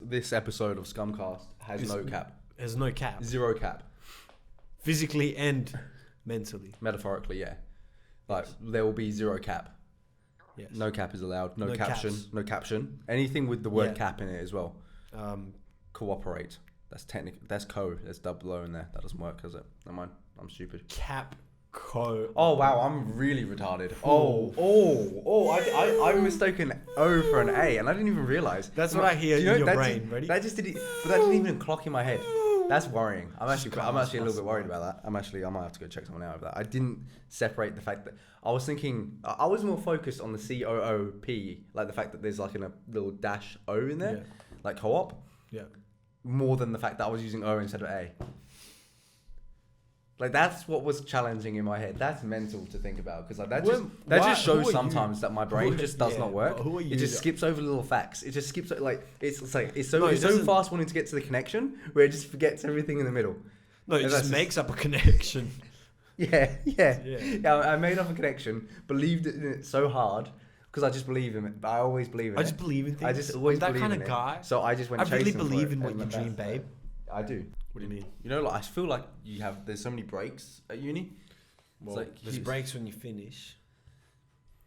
this episode of ScumCast has no cap. Has no cap. Zero cap. Physically and mentally. Metaphorically, yeah. Like, there will be zero cap. Yes. No cap is allowed. No caption. caps. No caption. Anything with the word cap in it as well. Cooperate. That's technical. That's code. There's double O in there. That doesn't work, does it? Never mind. I'm stupid. Cap. Co. Oh wow, I'm really retarded. I mistaken O for an A, and I didn't even realize. That's what I hear in your brain. Ready? That just didn't. But that didn't even clock in my head. That's worrying. I'm actually a little bit worried about that. I might have to go check someone out over that. I didn't separate the fact that I was thinking. I was more focused on the COOP, like the fact that there's like a little dash O in there, like co-op. Yeah. More than the fact that I was using O instead of A. Like, that's what was challenging in my head. That's mental to think about, because like that just shows sometimes that my brain just does not work. It just skips over little facts. It just skips like it's so fast wanting to get to the connection where it just forgets everything in the middle. No, it just makes up a connection. Yeah. I made up a connection, believed in it so hard because I just believe in it. I always believe in it. I just believe in things. I just always I'm believe in that kind of guy. So I just went chasing. I really believe in what you dream, babe. I do. What do you mean? You know, like, I feel like there's so many breaks at uni. Well, like, there's breaks when you finish,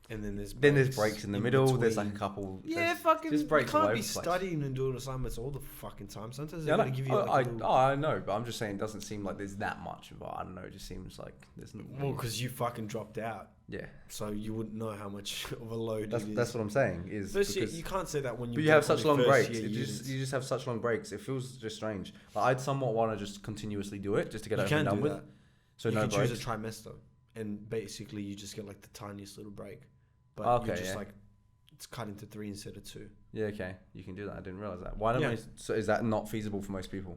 and then there's breaks in the middle. Between. There's like a couple. Yeah, fucking. Just breaks. You can't be studying and doing assignments all the fucking time. Sometimes they're gonna give you. I know, but I'm just saying, it doesn't seem like there's that much of it. I don't know. It just seems like there's. Well, because you fucking dropped out. Yeah. So you wouldn't know how much of a load it is. That's what I'm saying. You can't say that when you. But you have such long breaks. You just have such long breaks. It feels just strange. Like, I'd somewhat want to just continuously do it just to get it over and done with. So you can choose a trimester, and basically you just get like the tiniest little break. But you just like it's cut into 3 instead of 2. Yeah, okay, you can do that. I didn't realize that. Why don't so is that not feasible for most people?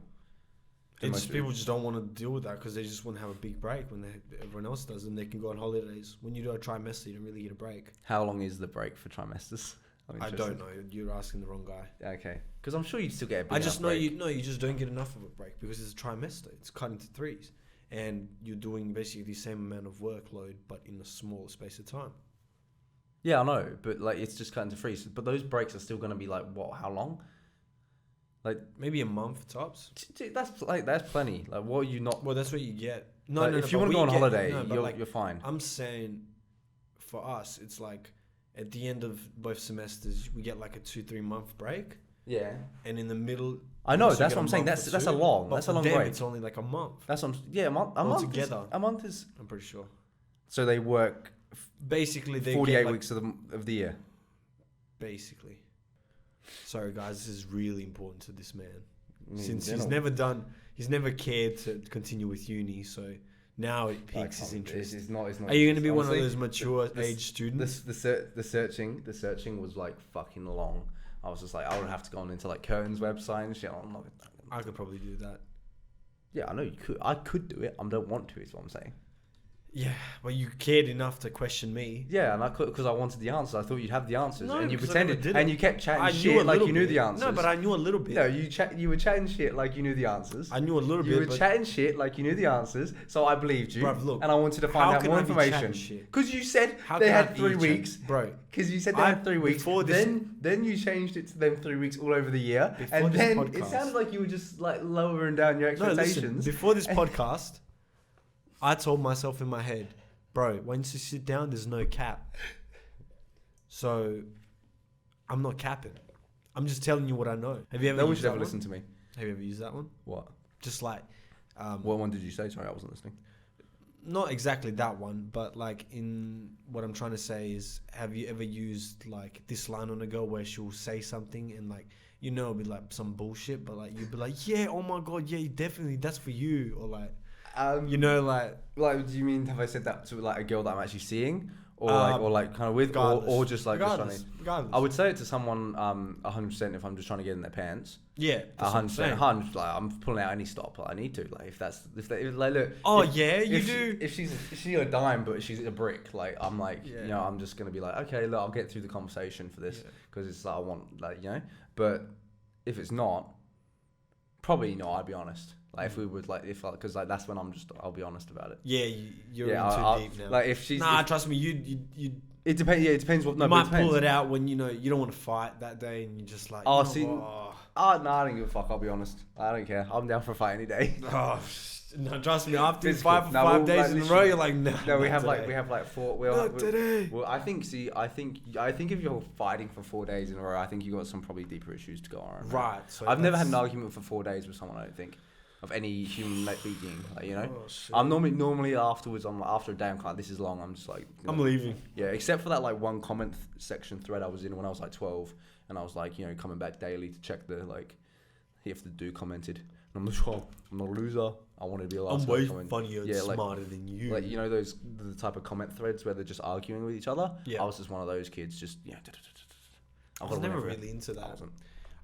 People just don't want to deal with that because they just want to have a big break when everyone else does, and they can go on holidays. When you do a trimester, you don't really get a break. How long is the break for trimesters? I don't know. You're asking the wrong guy. Okay, because I'm sure you'd still get a big I just know break. you just don't get enough of a break because it's a trimester. It's cut into 3s, and you're doing basically the same amount of workload but in a smaller space of time. Yeah, I know, but like it's just cut into 3s. But those breaks are still going to be like what? How long? Like maybe a month tops. That's plenty. Like, what are you not? Well, that's what you get. If you want to go on holiday, you're fine. I'm saying, for us, it's like at the end of both semesters, we get like a 2-3 month break. Yeah. And in the middle, I know that's what I'm saying. That's a long break. It's only like a month. That's what a month together. A month is. I'm pretty sure. So they work. Basically, they 48 weeks of the year. Basically. Sorry guys, this is really important to this man. Since he's never cared to continue with uni, so now it piques his interest. It's not Are you going to be one of those mature age students? The searching was like fucking long. I was just like, I would have to go on into like Curtin's website and shit. I could probably do that. Yeah, I know you could. I could do it. I don't want to, is what I'm saying. Yeah, well, you cared enough to question me. Yeah, and I could because I wanted the answers. I thought you'd have the answers, and you pretended, and you kept chatting shit like you knew the answers. No, but I knew a little bit. No, you were chatting shit like you knew the answers. I knew a little bit. You were chatting shit like you knew the answers, so I believed you. Bruv, look, and I wanted to find out more information. Because you said they had 3 weeks, bro. Because you said they had 3 weeks. Then you changed it to them 3 weeks all over the year, and then it sounded like you were just like lowering down your expectations. No, listen, before this podcast, I told myself in my head, bro, once you sit down, there's no cap. So, I'm not capping. I'm just telling you what I know. Have you ever? No one should ever listen to me. Have you ever used that one? What? Just like. What one did you say? Sorry, I wasn't listening. Not exactly that one, but like in what I'm trying to say is, have you ever used like this line on a girl where she'll say something and like, you know, it'll be like some bullshit, but like you'll be like, yeah, oh my god, yeah, definitely, that's for you, or like. You know, like, do you mean have I said that to like a girl that I'm actually seeing, or like kind of with, or just like regardless. I would say it to someone 100% if I'm just trying to get in their pants. Yeah, 100%. 100. Like, I'm pulling out any stop. Like, I need to. Like, if like look. Oh yeah, you do. If she's a dime, but she's a brick, like I'm like, you know, I'm just gonna be like, okay, look, I'll get through the conversation for this because it's like I want, like, you know. But if it's not, probably not. I'd be honest. Like if we would because like that's when I'll be honest about it. Yeah, you're too deep now. Like if she's trust me, you. It depends. Yeah, it depends what. You might pull it out when you know you don't want to fight that day, and you're just like. No, I don't give a fuck. I'll be honest. I don't care. I'm down for a fight any day. Oh, no, trust me. After Physical. 5 No, days in a row, you're like, nah. No, we not have today. like 4. Not today. Well, I think if you're fighting for 4 days in a row, I think you got some probably deeper issues to go on. Right. So I've never had an argument for 4 days with someone. I don't think of any human being. Like, you know, I'm normally afterwards. After a day, I'm kind of, this is long. I'm just like, I'm leaving. Yeah, except for that like one comment section thread I was in when I was like 12, and I was like, you know, coming back daily to check the like if the dude commented. And I'm like, oh, I'm not a loser. I want to be the last I'm guy way comment. funnier and smarter than you. Like, you know, the type of comment threads where they're just arguing with each other. Yeah. I was just one of those kids. Just I was never really into that.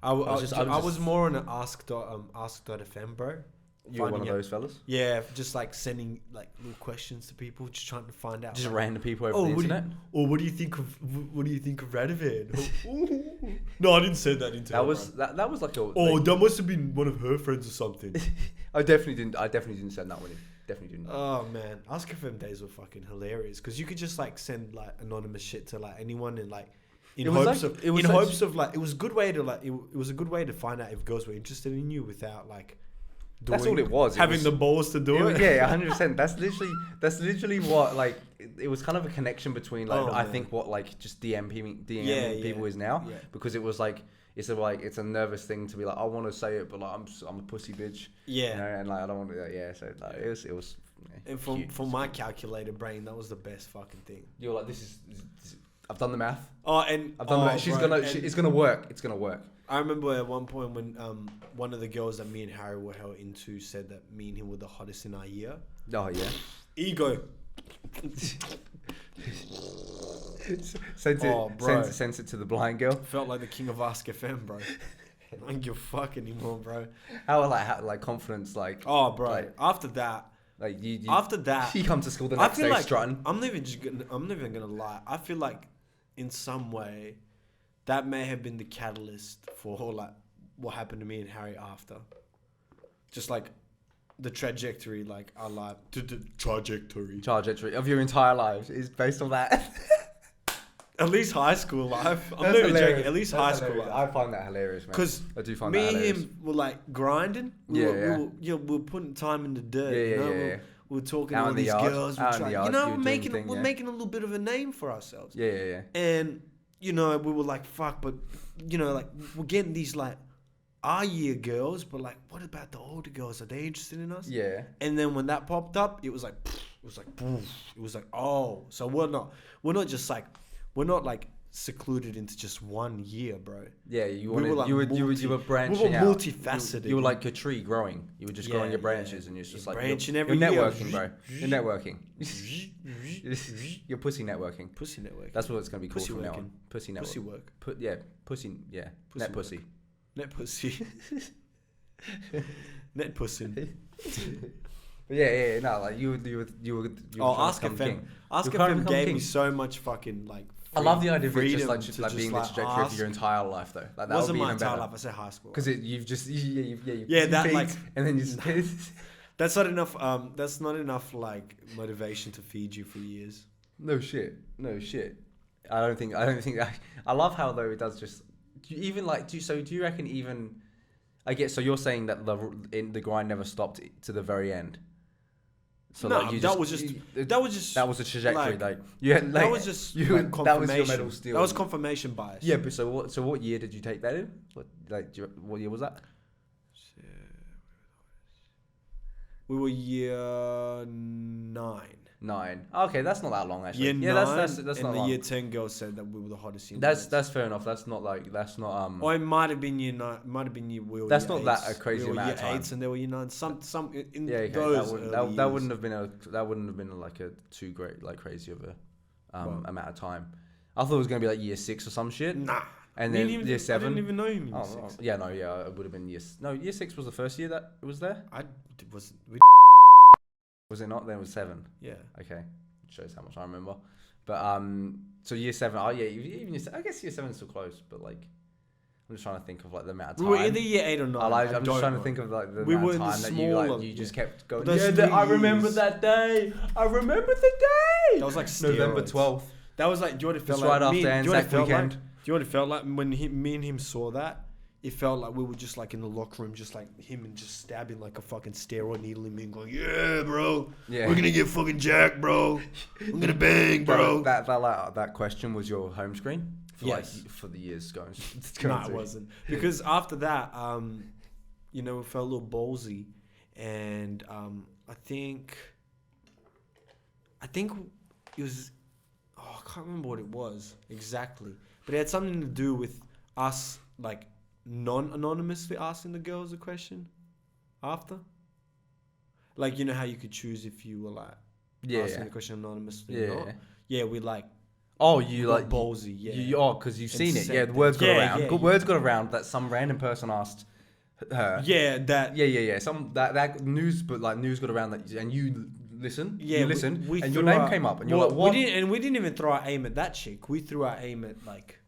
I was more on an ask.fm, bro. You're one of those fellas? Yeah, just like sending like little questions to people, just trying to find out. Just random people over the internet? What do you think of Radovan? No, I didn't send that into that was like a... that must have been one of her friends or something. I definitely didn't send that one in. Definitely didn't. Oh man, Ask FM days were fucking hilarious because you could just like send like anonymous shit to like anyone and like it was a good way to find out if girls were interested in you without like that's all it was. Having the balls to do it. Yeah, 100%. That's literally what like it was kind of a connection between like I think what like just DM people is now because it was like it's a nervous thing to be like I want to say it but like I'm a pussy bitch. Yeah. You know, and like I don't want to do that. Yeah, so like, it was. And for my calculator brain, that was the best fucking thing. You're like, this is I've done the math. I've done the math. It's gonna work. It's gonna work. I remember at one point when one of the girls that me and Harry were held into said that me and him were the hottest in our year. Oh yeah. Ego. Sent it to the blind girl. Felt like the king of Ask FM, bro. I don't give a fuck anymore, bro. How like confidence like? Oh, bro. Like, after that. Like you after that, you come to school the next day like, strutting. I'm not even gonna lie. I feel like in some way that may have been the catalyst for like what happened to me and Harry after. Just like the trajectory, like our life, the trajectory of your entire lives is based on that. At least high school life. I'm not even joking. At least high school life. I find that hilarious, man. Because I do find me that hilarious. and him were like grinding. We were putting time in the dirt. We were talking to all these girls. We're making a little bit of a name for ourselves. Yeah. And we were like, fuck, but like we're getting these like our year girls, but like, what about the older girls? Are they interested in us? Yeah. And then when that popped up, it was like, oh, so we're not like secluded into just 1 year, bro. Yeah, you were branching out. We were multifaceted. You were like a tree growing. You were just growing your branches, and you're just like branching you're every year. networking, bro. You're networking. You're pussy networking. Pussy networking. That's what it's gonna be called pussy from working. now on. Pussy network. Pussy work. Pussy. Yeah. Net pussy. Net pussy. Net pussy. But yeah. No, like you were. Ask FM. Ask FM gave me so much fucking like. I love the idea of it just like being the trajectory of your entire life, though. Like, that wasn't would be my even better. entire life. I said high school. Because you've just you that peaked, like and then you just that's not enough. That's not enough like motivation to feed you for years. No shit. I don't think. I love how though it does just. Do you reckon even? I guess so. You're saying that the grind never stopped to the very end. So no, like that was a trajectory. That was just confirmation. That was your medal steal. That was confirmation bias. Yeah, but so what year did you take that in? What year was that? We were year 9. 9. Okay, that's not that long actually. Year 9. That's and not the long. year 10 girl said that we were the hottest in. That's fair enough. That's not. Or it might have been year 9. Might have been year. We were that's year not 8s. that a crazy amount of time. We were year 8s and they were year 9. Some in those. That wouldn't have been like a too great like crazy of a amount of time. I thought it was gonna be like year 6 or some shit. Nah. And then year 7. I didn't even know him in year 6. It would have been year 6 was the first year that it was there. Was it not? Then it was 7. Yeah. Okay. Shows how much I remember. But so year 7. Oh yeah, even I guess year 7 is still close, but like I'm just trying to think of like the amount of time. We were either year 8 or 9. I'm just trying to think of like the amount of time that you just kept going. I remember that day. I remember the day. That was like November 12th. That was like, do you know what it felt like? Right after Anzac weekend. Do you know what it felt like when me and him saw that? it felt like we were just like in the locker room, just like him and just stabbing like a fucking steroid needle in me and going, yeah, bro, we're gonna get fucking jacked, bro. I'm gonna bang, bro. That question was your home screen for the years going. No, it wasn't, because after that, we felt a little ballsy, and I think it was. Oh, I can't remember what it was exactly, but it had something to do with us like non-anonymously asking the girls a question after. Like, you know how you could choose if you were like asking the question anonymously or not? Yeah, we like. Oh, you like ballsy, yeah. Because you've seen it. Yeah, the words got around. Yeah, words got around that some random person asked her. Yeah, that. Yeah. Some that news, but like news got around that, and you listen. Yeah, you listened, and your name came up, and you're like, what? We didn't even throw our aim at that chick. We threw our aim at like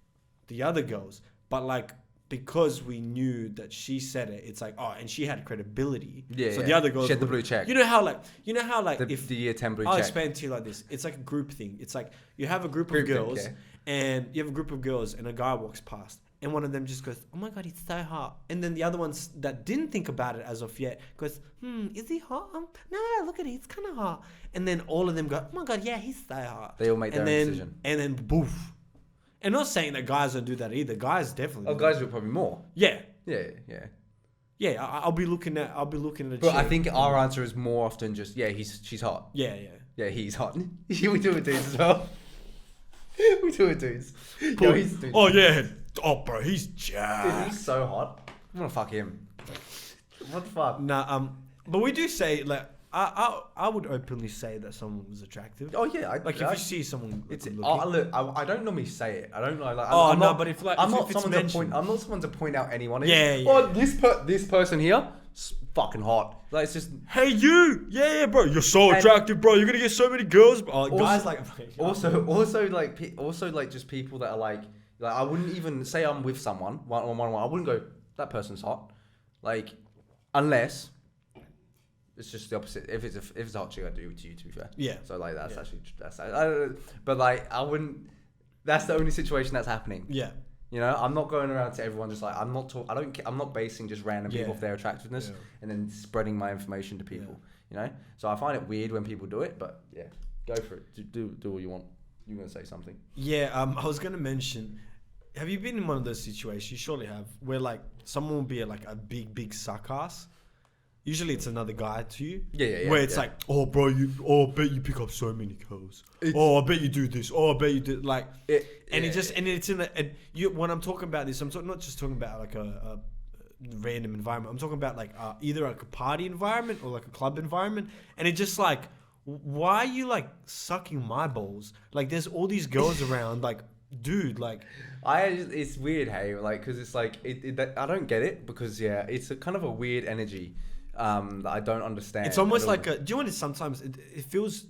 the other girls, but like. Because we knew that she said it, it's like, oh, and she had credibility. Yeah. So the other girls, she had the blue check. You know how like if the year 10 blue check. I'll explain to you like this. It's like a group thing. It's like you have a group of girls, and you have a group of girls, and a guy walks past, and one of them just goes, "Oh my god, he's so hot," and then the other ones that didn't think about it as of yet goes, "Is he hot? No, look at it, he's kind of hot," and then all of them go, "Oh my god, yeah, he's so hot." They all make their own decision, and then boof. And not saying that guys don't do that either. Guys definitely. Oh, guys do probably more. Yeah. Yeah. I'll be looking at. But I think our answer is more often just she's hot. Yeah. Yeah, he's hot. We do it dudes as well. We do it dudes. Oh yeah. Oh bro, he's jacked. He's so hot. I'm gonna fuck him. What the fuck? Nah. But we do say like. I would openly say that someone was attractive. Oh yeah, if you see someone, look. I don't normally say it. I don't know. Like, but if I'm not someone to point out anyone. Yeah. Oh, this person here, fucking hot. Like it's just. Hey you, yeah, bro, you're so attractive, bro. You're gonna get so many girls. Guys like. Also like just people that are like I wouldn't even say I'm with someone one. I wouldn't go that person's hot, like unless. It's just the opposite. If it's a hot chick, I do it to you. To be fair. Yeah. So like but like I wouldn't. That's the only situation that's happening. Yeah. You know, I'm not going around to everyone just like I'm not basing just random people off their attractiveness and then spreading my information to people. You know. So I find it weird when people do it, but yeah, go for it. Do what you want. You're gonna say something. Yeah. I was gonna mention. Have you been in one of those situations? You surely have, where like someone will be like a big suck ass. Usually it's another guy to you. Yeah. Where it's like, oh, bro, I bet you pick up so many girls. I bet you do this. I bet you do like. It's in when I'm talking about this, I'm not just talking about like a random environment. I'm talking about like either like a party environment or like a club environment, and it's just like, why are you like sucking my balls? Like, there's all these girls around, like. Dude, like, it's weird, hey, like, because it's like I don't get it because it's a kind of a weird energy. That I don't understand. It's almost like do you know what? Sometimes it feels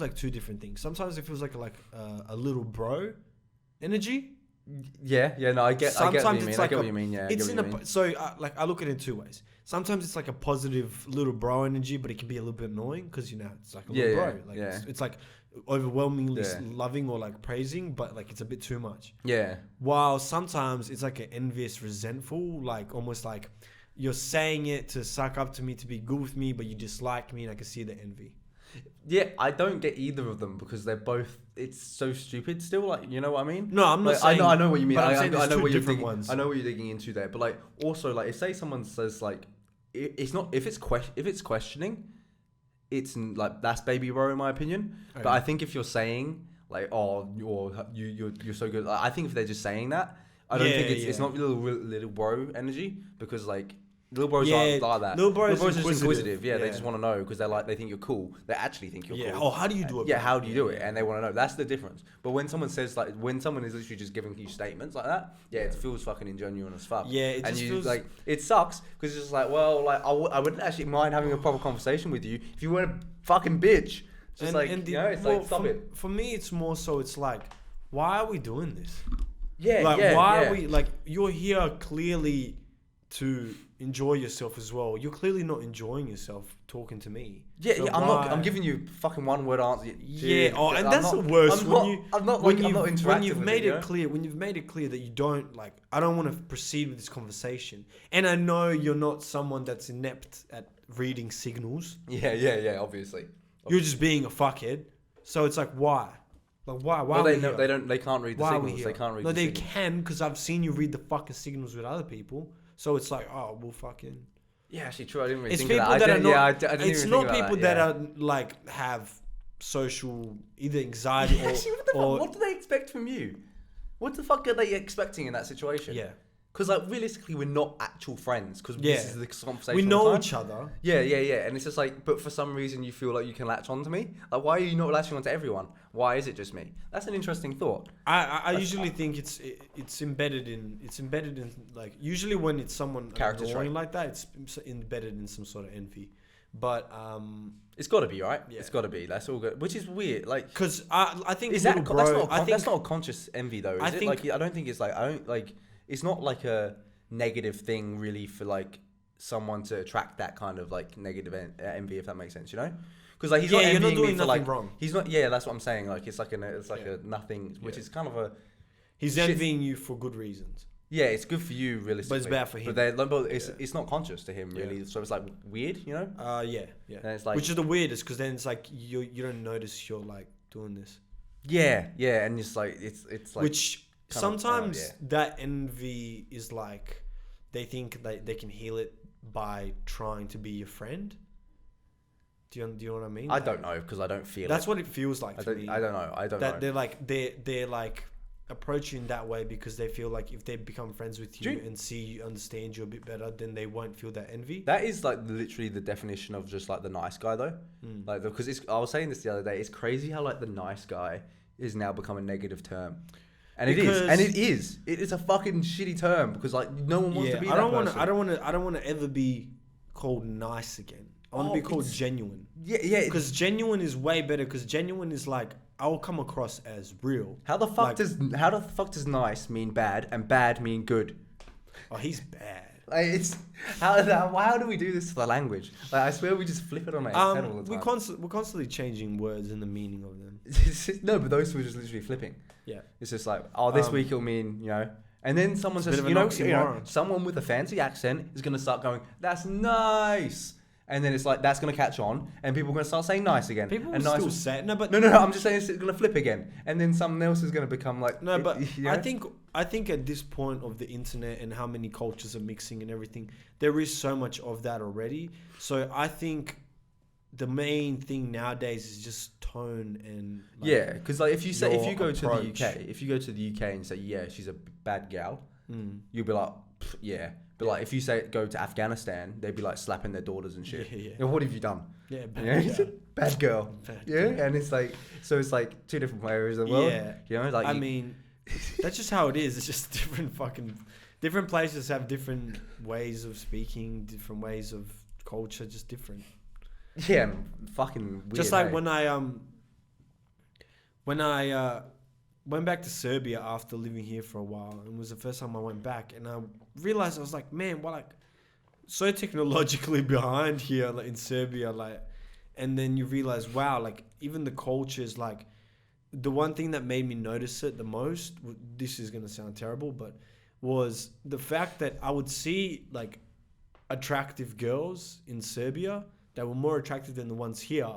like two different things. Sometimes it feels like a little bro energy. Yeah, no, I get what you mean. I get what you mean. Yeah, it's like I look at it in two ways. Sometimes it's like a positive little bro energy, but it can be a little bit annoying because it's like a little bro. Like it's like overwhelmingly loving or like praising, but like it's a bit too much. Yeah. While sometimes it's like an envious, resentful, like almost like. You're saying it to suck up to me, to be good with me, but you dislike me, and I can see the envy. Yeah, I don't get either of them because they're both. It's so stupid. Still, like, you know what I mean? No, I'm not saying. I know what you mean. I know what you're digging. Ones. I know what you're digging into there. But like, also, like, if say someone says like, it's not if it's questioning, it's like that's baby bro in my opinion. Okay. But I think if you're saying like, oh, you're so good, like, I think if they're just saying that, I don't think it's not little bro energy because like. Little bros aren't like that. Little bros are just inquisitive. Yeah, they just want to know because they think you're cool. They actually think you're cool. Oh, how do you do it? Yeah, how do you do it? And they want to know. That's the difference. But when someone says like, when someone is literally just giving you statements like that, it feels fucking ingenuine as fuck. Yeah, it just feels like it sucks because it's just like, well, like I wouldn't actually mind having a proper conversation with you if you weren't a fucking bitch. Just stop it. For me, it's more so. It's like, why are we doing this? Yeah, like, why are we like? You're here clearly. to enjoy yourself as well. You're clearly not enjoying yourself talking to me. Yeah, So yeah. I'm giving you fucking one word answer. Yeah. Oh, and that's the worst. I'm not interacting when you've with made it, it clear. When you've made it clear that you don't like. I don't want to proceed with this conversation. And I know you're not someone that's inept at reading signals. Yeah. Obviously. You're just being a fuckhead. So it's like, why? Like, why? Why? Well, they don't. They can't read the Why are we signals. here? They can't read. No, the they signals. can because I've seen you read the fucking signals with other people. So it's like, oh, well, fucking. Yeah, actually, true. I didn't really It's think of people that. that are not. I didn't It's even not think about people that are like have social either anxiety Yeah, actually, what the or fuck? What do they expect from you? What the fuck are they expecting in that situation? yeah. Because like realistically, we're not actual friends. Because Yeah. this is the conversation. We all know the time. each other. Yeah, and it's just like, but for some reason you feel like you can latch onto me. Like, why are you not latching onto everyone? Why is it just me? That's an interesting thought. I usually think it's embedded in like usually when it's someone Character annoying trait. like that, it's embedded in some sort of envy. But It's got to be right. Yeah. It's got to be. That's all good. Which is weird. Like, because I think is that little bro, that's not a conscious envy though? Is I it? think- Like, I don't think it's like it's not like a negative thing really for like someone to attract that kind of like negative envy, if that makes sense, you know? Because like he's not you're envying not me doing for nothing like wrong. he's not. Yeah, that's what I'm saying. Like it's like Yeah. a nothing, which Yeah. is kind of a He's shit. envying you for good reasons. Yeah, it's good for you realistically, bad for him. But it's Yeah. it's not conscious to him really. Yeah. So it's like weird, you know? Yeah. And it's like Which is the weirdest because then it's like you don't notice you're like doing this. yeah, and it's like it's like Which kind of, sometimes yeah. that envy is like they think that they can heal it by trying to be your friend. Do you know what I mean? I don't know because I don't feel That's it. what it feels like to me. I don't know. I don't that know. they're like they're like approach you in that way because they feel like if they become friends with you and see you understand you a bit better, then they won't feel that envy. That is like literally the definition of just like the nice guy though. Like because I was saying this the other day. It's crazy how like the nice guy is now become a negative term. And it is. It is a fucking shitty term because like no one wants to be that person. I don't want to ever be called nice again. I want to be called genuine. Yeah. Because genuine is way better. Because genuine is like I'll come across as real. How the fuck does nice mean bad and bad mean good? Oh, he's bad. Like it's how do we do this to the language? Like I swear we just flip it on our head all the time. We're constantly changing words and the meaning of them. No, but those two are just literally flipping. Yeah. It's just like, oh, this week it'll mean, you know, and then someone says, you know, someone with a fancy accent is gonna start going, that's nice, and then it's like that's gonna catch on, and people are gonna start saying nice again. People and will nice still say it. No, but no. I'm just saying it's gonna flip again, and then something else is gonna become like no, but you know? I think at this point of the internet and how many cultures are mixing and everything, there is so much of that already. So I think the main thing nowadays is just tone and like, yeah, because like if you go approach. to the UK and say yeah she's a bad gal, you'll be like yeah. But like if you say go to Afghanistan, they'd be like slapping their daughters and shit. Yeah. Now, what have you done? Yeah, Bad girl. Bad Yeah, girl. and it's like so it's like two different areas of the world. Yeah. You know, like I mean, that's just how it is. It's just different places have different ways of speaking, different ways of culture, just different. yeah, fucking weird. Just like hey? when I went back to Serbia after living here for a while, and it was the first time I went back, and I realized I was like, man, we're like so technologically behind here, like in Serbia, like, and then you realize, wow, like even the cultures, like the one thing that made me notice it the most, this is gonna sound terrible, but was the fact that I would see like attractive girls in Serbia that were more attractive than the ones here,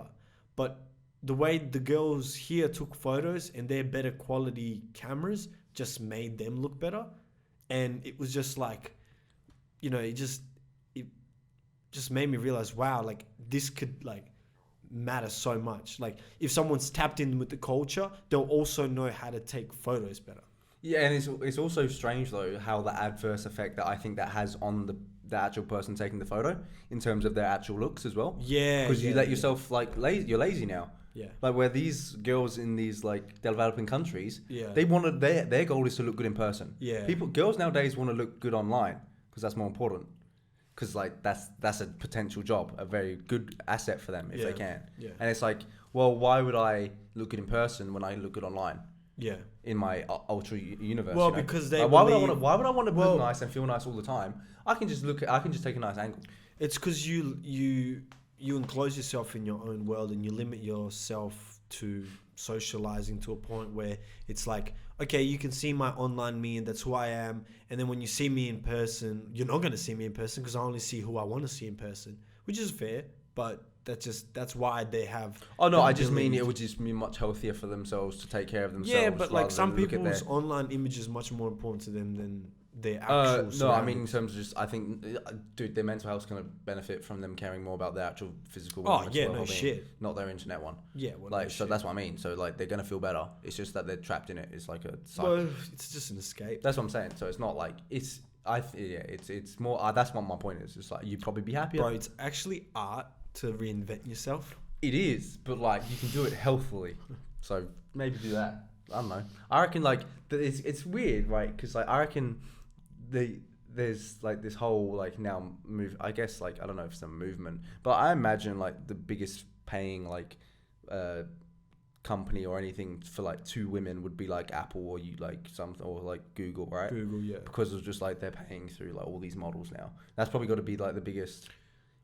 but the way the girls here took photos and their better quality cameras just made them look better. And it was just like, you know, it just made me realize, wow, like this could like matter so much. Like if someone's tapped in with the culture, they'll also know how to take photos better. Yeah, and it's also strange though how the adverse effect that I think that has on the actual person taking the photo in terms of their actual looks as well. Yeah, because you let yourself like you're lazy now. Yeah. Like where these girls in these like developing countries, Yeah. they wanted their goal is to look good in person. Yeah. Girls nowadays want to look good online because that's more important. Because like that's a potential job, a very good asset for them if they can. Yeah. And it's like, well, why would I look good in person when I look good online? Yeah. in my ultra universe. Well, you know? because they Like, why would I want to look nice and feel nice all the time? I can just take a nice angle. It's because you enclose yourself in your own world and you limit yourself to socializing to a point where it's like, okay, you can see my online me and that's who I am, and then when you see me in person, you're not going to see me in person because I only see who I want to see in person, which is fair, but that's why they have. Oh no, the I just mean ability it would just be much healthier for themselves to take care of themselves. Yeah, but like rather some than look at people's their- online image is much more important to them than their actual. no, I mean in surroundings. terms of just I think, dude, their mental health's gonna benefit from them caring more about their actual physical. Oh, and mental yeah, no well-being, shit. not their internet one. Yeah, well, Like no so shit. that's what I mean. So like they're gonna feel better. It's just that they're trapped in it. It's like a cycle. Well, it's just an escape. That's what I'm saying. So it's not like it's it's more. That's what my point is. It's like you'd probably be happier. Bro, it's actually art to reinvent yourself. It is, but like you can do it healthily. So maybe do that. I don't know. I reckon like it's weird, right? Because like I reckon there's like this whole like now move. I guess like I don't know if it's a movement, but I imagine like the biggest paying like company or anything for like two women would be like Apple or you like something or like Google, right? Google, yeah. Because it's just like they're paying through like all these models now. That's probably got to be like the biggest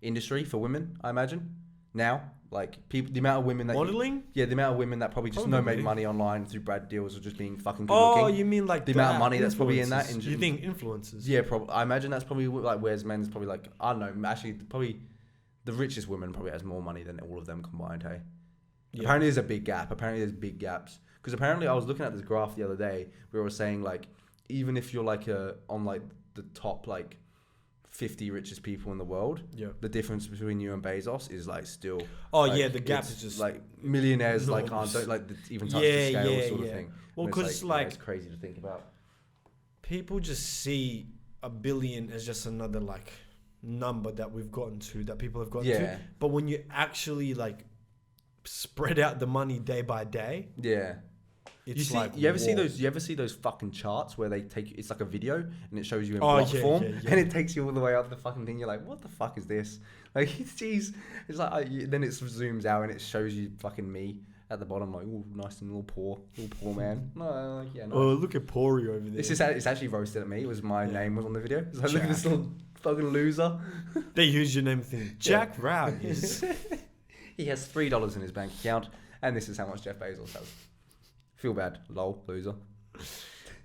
industry for women, I imagine. Now, like people, the amount of women that Modeling? the amount of women that probably just Probably. make money online through brand deals or just being fucking good Oh, looking. you mean like The amount of money that's probably in that influencers. in- You think influencers? Yeah, probably. I imagine that's probably like whereas men's probably like I don't know. Actually, probably the richest woman probably has more money than all of them combined. Hey, Yeah. apparently there's a big gap. Apparently there's big gaps because apparently I was looking at this graph the other day where it was saying like even if you're like on like the top like 50 richest people in the world, Yeah. the difference between you and Bezos is like still. Oh like, yeah, the gap it's is just like millionaires like enormous. don't like even touch Yeah, the scale yeah, sort yeah. of thing. Well, And it's 'cause, yeah, like- it's crazy to think about. people just see a billion as just another like number that we've gotten to, that people have gotten Yeah. to. But when you actually like spread out the money day by day, Yeah. it's You ever see whoa. those? You ever see those fucking charts where they take? It's like a video and it shows you in Oh, block yeah, form, yeah, yeah. and it takes you all the way up the fucking thing. You're like, what the fuck is this? Like, jeez. It's like then it zooms out and it shows you fucking me at the bottom, like, oh, nice and little poor man. No, like, yeah, no. Oh, look at Pori over there. This is it's actually roasted at me. It was my Yeah. name was on the video. It's like, look at Jack. this little fucking loser. They use your name thing. Jack Rogers. He has $3 in his bank account, and this is how much Jeff Bezos has. Feel bad, lol, loser.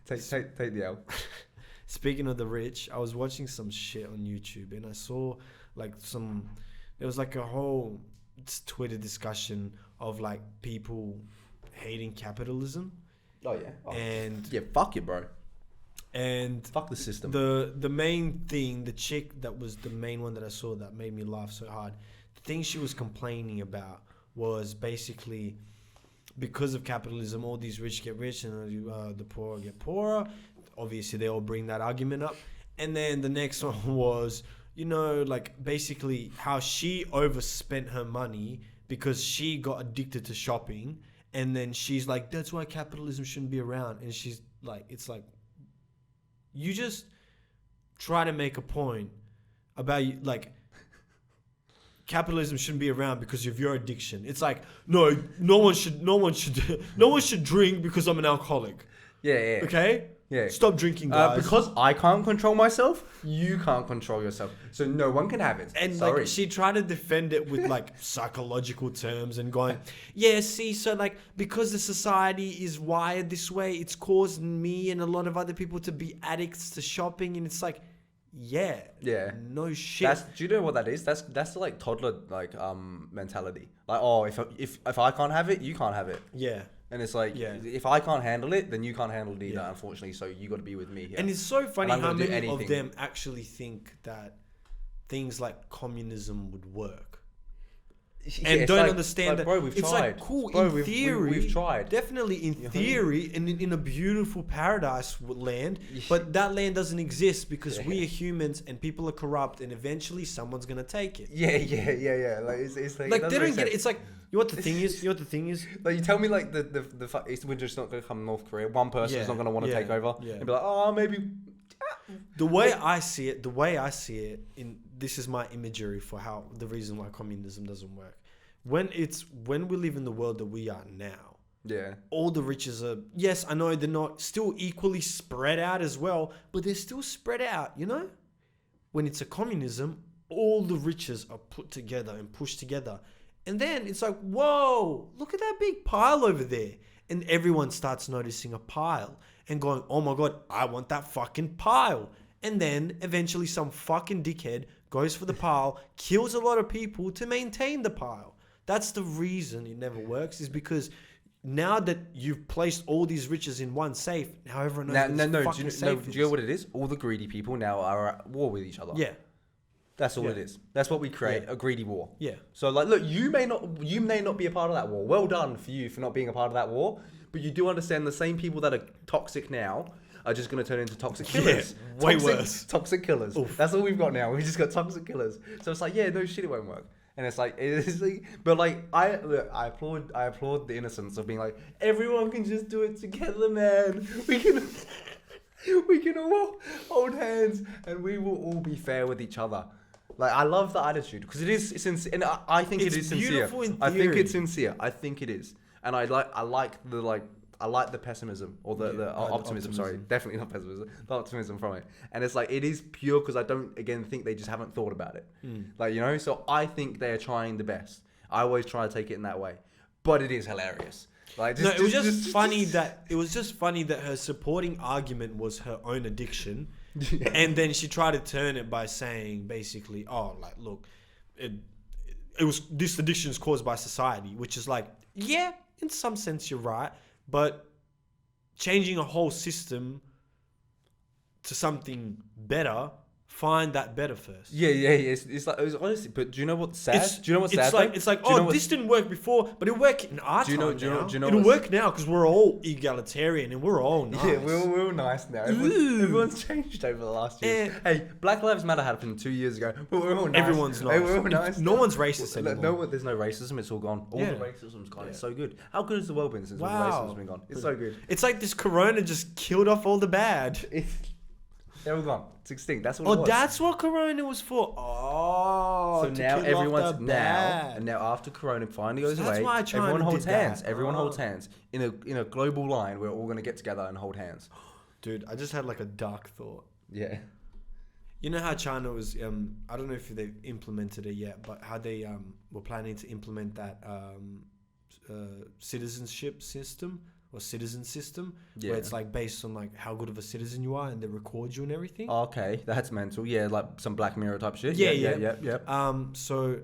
Take the L. Speaking of the rich, I was watching some shit on YouTube and I saw like there was like a whole Twitter discussion of like people hating capitalism Oh yeah. Oh. and Yeah, fuck it, bro. and Fuck the system. the main thing, the chick that was the main one that I saw that made me laugh so hard, the thing she was complaining about was basically because of capitalism, all these rich get rich and the poor get poorer. Obviously, they all bring that argument up. And then the next one was, you know, like basically how she overspent her money because she got addicted to shopping. And then she's like, that's why capitalism shouldn't be around. And she's like, it's like, you just try to make a point about you, like, capitalism shouldn't be around because of your addiction. It's like, no one should drink because I'm an alcoholic. Yeah, yeah. Okay? Yeah. Stop drinking, guys. Because I can't control myself, you can't control yourself. So no one can have it. And Sorry. like she tried to defend it with like psychological terms and going, yeah, see, so like because the society is wired this way, it's caused me and a lot of other people to be addicts to shopping, and it's like, yeah, no shit. Do you know what that is? That's the like toddler like mentality. Like, oh, if I can't have it, you can't have it. Yeah. And it's like, Yeah. if I can't handle it, then you can't handle it either, Yeah. unfortunately. So you got to be with me here. And it's so funny I'm how gonna do many of anything. them actually think that things like communism would work. Yeah, And it's don't like- understand that bro, we've it's tried. like cool Bro, in theory. we've tried. Definitely in You know? theory, and in a beautiful paradise land, but that land doesn't exist because we are humans and people are corrupt, and eventually someone's gonna take it. Yeah. Like it's like, Like it they doesn't don't make get it. sense. It's like, you know what the thing is. You know what the thing is. Like you tell me like we're just not going to come North Korea. One person is Yeah, not going to want to yeah, take over yeah. and be like, oh, maybe. The way I see it, in this is my imagery for how the reason why communism doesn't work. When we live in the world that we are now, Yeah. All the riches are, yes, I know they're not still equally spread out as well, but they're still spread out, you know? When it's a communism, all the riches are put together and pushed together. And then it's like, whoa, look at that big pile over there. And everyone starts noticing a pile and going, oh my God, I want that fucking pile. And then eventually some fucking dickhead goes for the pile, kills a lot of people to maintain the pile. That's the reason it never works, is because now that you've placed all these riches in one safe, now everyone knows No. Do fucking safe do you know what it is? All the greedy people now are at war with each other. Yeah. That's all it is. That's what we create, a greedy war. Yeah. So like, look, you may not be a part of that war. Well done for you for not being a part of that war. But you do understand the same people that are toxic now are just going to turn into toxic killers. Yeah, way worse. Toxic killers. Oof. That's all we've got now. We've just got toxic killers. So it's like, yeah, no shit, it won't work. And it's like, but like, I applaud the innocence of being like, everyone can just do it together, man. We can all hold hands and we will all be fair with each other. Like, I love the attitude because it is sincere, and I think it is sincere. I think it's sincere. I think it is, and I like the pessimism or the optimism. Sorry, definitely not pessimism. The optimism from it, and it's like it is pure because I don't think they just haven't thought about it. Like, you know, so I think they are trying the best. I always try to take it in that way, but it is hilarious. Like, it was just funny that her supporting argument was her own addiction. Yeah. And then she tried to turn it by saying basically, oh, like, look, it was, this addiction is caused by society, which is like, yeah, in some sense you're right, but changing a whole system to something better, find that better first. Yeah. It's like, it was honestly, but do you know what's sad? Do you know what's sad? It's like, oh, this didn't work before, but it'll work in our time now. It'll work now because we're all egalitarian and we're all nice. Yeah, we're all nice now. Everyone's changed over the last year. Hey, Black Lives Matter happened 2 years ago, but we're all nice. Everyone's nice. Hey, we're all nice. No one's racist anymore. No, there's no racism. It's all gone. All the racism's gone. It's so good. How good has the world been since all the racism's been gone? It's so good. It's like this corona just killed off all the bad. They're all gone. It's extinct. That's what it was. Oh, that's what Corona was for. Oh, so now everyone's and now after Corona finally goes away, everyone holds hands. Everyone holds hands in a global line. We're all gonna get together and hold hands. Dude, I just had like a dark thought. Yeah. You know how China was? I don't know if they've implemented it yet, but how they were planning to implement that citizenship system. Or citizen system, where it's like based on like how good of a citizen you are, and they record you and everything. Okay, that's mental. Yeah, like some Black Mirror type shit. Yeah. So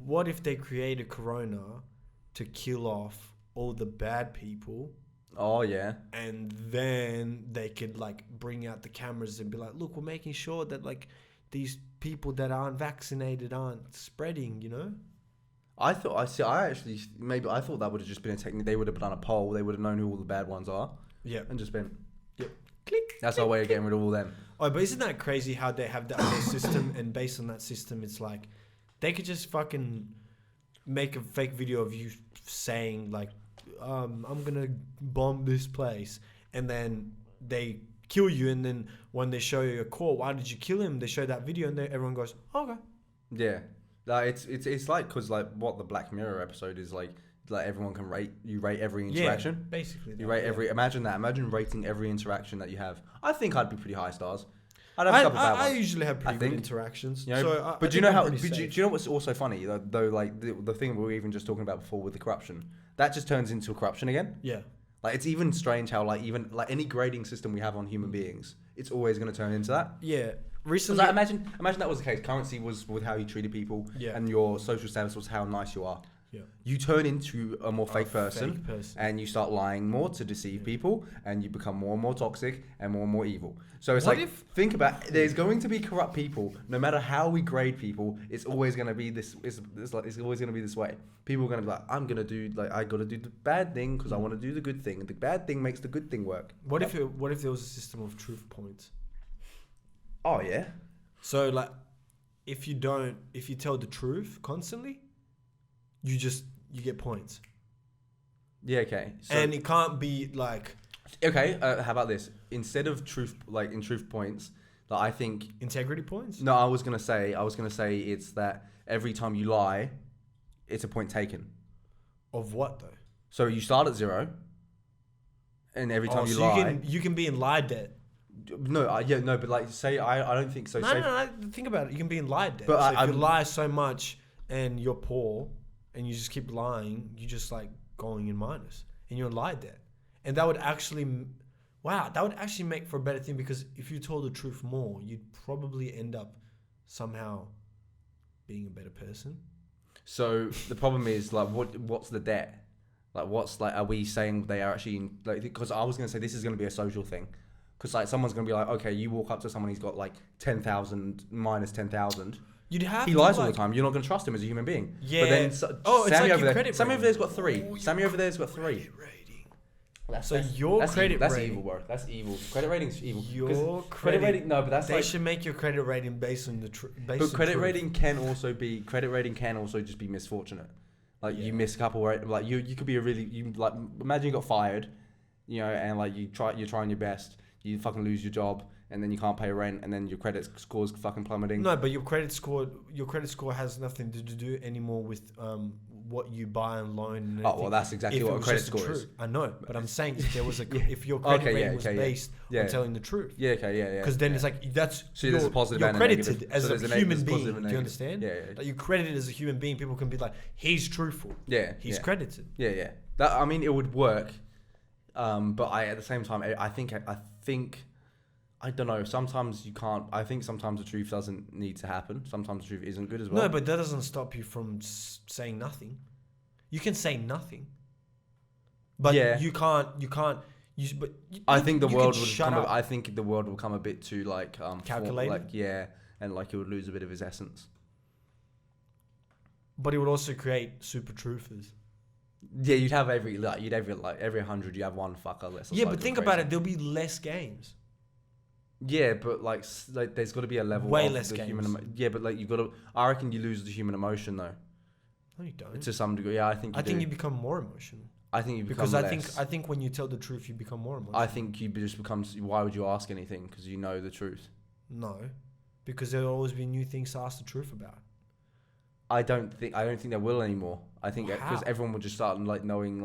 what if they create a corona to kill off all the bad people? Oh yeah. And then they could like bring out the cameras and be like, look, we're making sure that like these people that aren't vaccinated aren't spreading, you know? I thought that would have just been a technique. They would have done a poll. They would have known who all the bad ones are. Yeah. And just been, click. That's our way of getting rid of all them. Oh, but isn't that crazy how they have that whole system, and based on that system, it's like they could just fucking make a fake video of you saying like, I'm gonna bomb this place, and then they kill you, and then when they show you a court, why did you kill him? They show that video, and everyone goes, oh, okay. Yeah. It's like, because like what the Black Mirror episode is like everyone can rate every interaction. Yeah, basically. Imagine rating every interaction that you have. I think I'd be pretty high stars. I'd have a couple bad ones. I usually have pretty good interactions. You know, so but do you know how? Do you know what's also funny though? Like the thing we were even just talking about before with the corruption, that just turns into corruption again. Yeah. Like, it's even strange how like even like any grading system we have on human beings, it's always going to turn into that. Yeah. Recently, like, imagine that was the case. Currency was with how you treated people, and your social status was how nice you are. Yeah. You turn into a more fake person, and you start lying more to deceive people, and you become more and more toxic and more evil. So it's think about, there's going to be corrupt people. No matter how we grade people, it's always going to be this. It's always going to be this way. People are going to be like, I got to do the bad thing because I want to do the good thing. The bad thing makes the good thing work. What if there was a system of truth points? Oh yeah. So like, if you tell the truth constantly, you get points. Yeah. Okay. So, and it can't be like. Okay. How about this? Instead of truth, like in truth points, like I think integrity points. No, I was gonna say it's that every time you lie, it's a point taken. Of what though? So you start at 0, and every time you so lie, you can be in lie debt. no, but like say I don't think so. No. Think about it. You can be in lie debt. But so if you lie so much and you're poor and you just keep lying, you just like going in minus and you're in lie debt. And that would actually, that would actually make for a better thing, because if you told the truth more, you'd probably end up somehow being a better person. So the problem is like, what's the debt? Like, are we saying they are actually like? Because I was gonna say this is gonna be a social thing, because like someone's gonna be like, okay, you walk up to someone, he's got like 10,000 minus 10,000. You'd have. He lies all the time. You're not gonna trust him as a human being. Yeah. But then Sammy over there's got 3. Oh, Sammy over there's got 3. Your credit that's rating. evil, bro. That's evil. Credit rating's evil. Your credit rating. No, but that's they like. should make your credit rating based on the truth. But credit rating can also just be misfortunate. Like you miss a couple, like you could be like imagine you got fired, and like you're trying your best, you fucking lose your job, and then you can't pay rent, and then your credit score's fucking plummeting. No, but your credit score has nothing to do anymore with what you buy and loan. And well, that's exactly what a credit score is. I know, but I'm saying if there was if your credit rating was based on telling the truth. Yeah, okay, yeah. Because then it's like that's so there's a positive you're and credited negative. as So a there's a human negative, being. positive and Do you negative. understand? Yeah. Like you're credited as a human being. People can be like, he's truthful. Yeah. He's credited. Yeah. That, I mean, it would work, but at the same time, I think I don't know. Sometimes you can't. I think sometimes the truth doesn't need to happen. Sometimes the truth isn't good as well. No, but that doesn't stop you from saying nothing. You can say nothing, but you can't. I think the world would come. I think the world will come a bit too like calculated. And like it would lose a bit of its essence. But it would also create super truthers. Yeah, you'd have every 100 you have one fucker. Yeah, but think about it. There'll be less games. Yeah, but like there's got to be a level way of less the games. human. Yeah, but like you got to. I reckon you lose the human emotion though. No, you don't. To some degree, yeah, I think you become more emotional. I think you become because less. I think when you tell the truth, you become more emotional. I think you just become. Why would you ask anything? Because you know the truth. No, because there'll always be new things to ask the truth about. I don't think there will anymore. I think because everyone will just start like knowing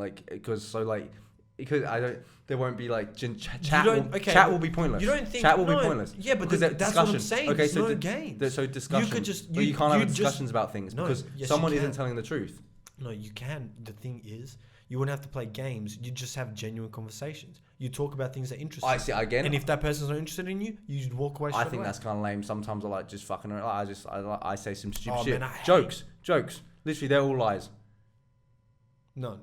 there won't be like chat will be pointless. You don't think chat will be pointless? Yeah, but that's what I'm saying. Okay, so games. So discussion. You can't have discussions about things because someone isn't telling the truth. No, you can. The thing is, you wouldn't have to play games. You just have genuine conversations. You talk about things that interest you. I see again. And if that person's not interested in you, you walk away. I think that's kind of lame. Sometimes I like just fucking. I say some stupid shit. Man, jokes. Literally, they're all lies. No.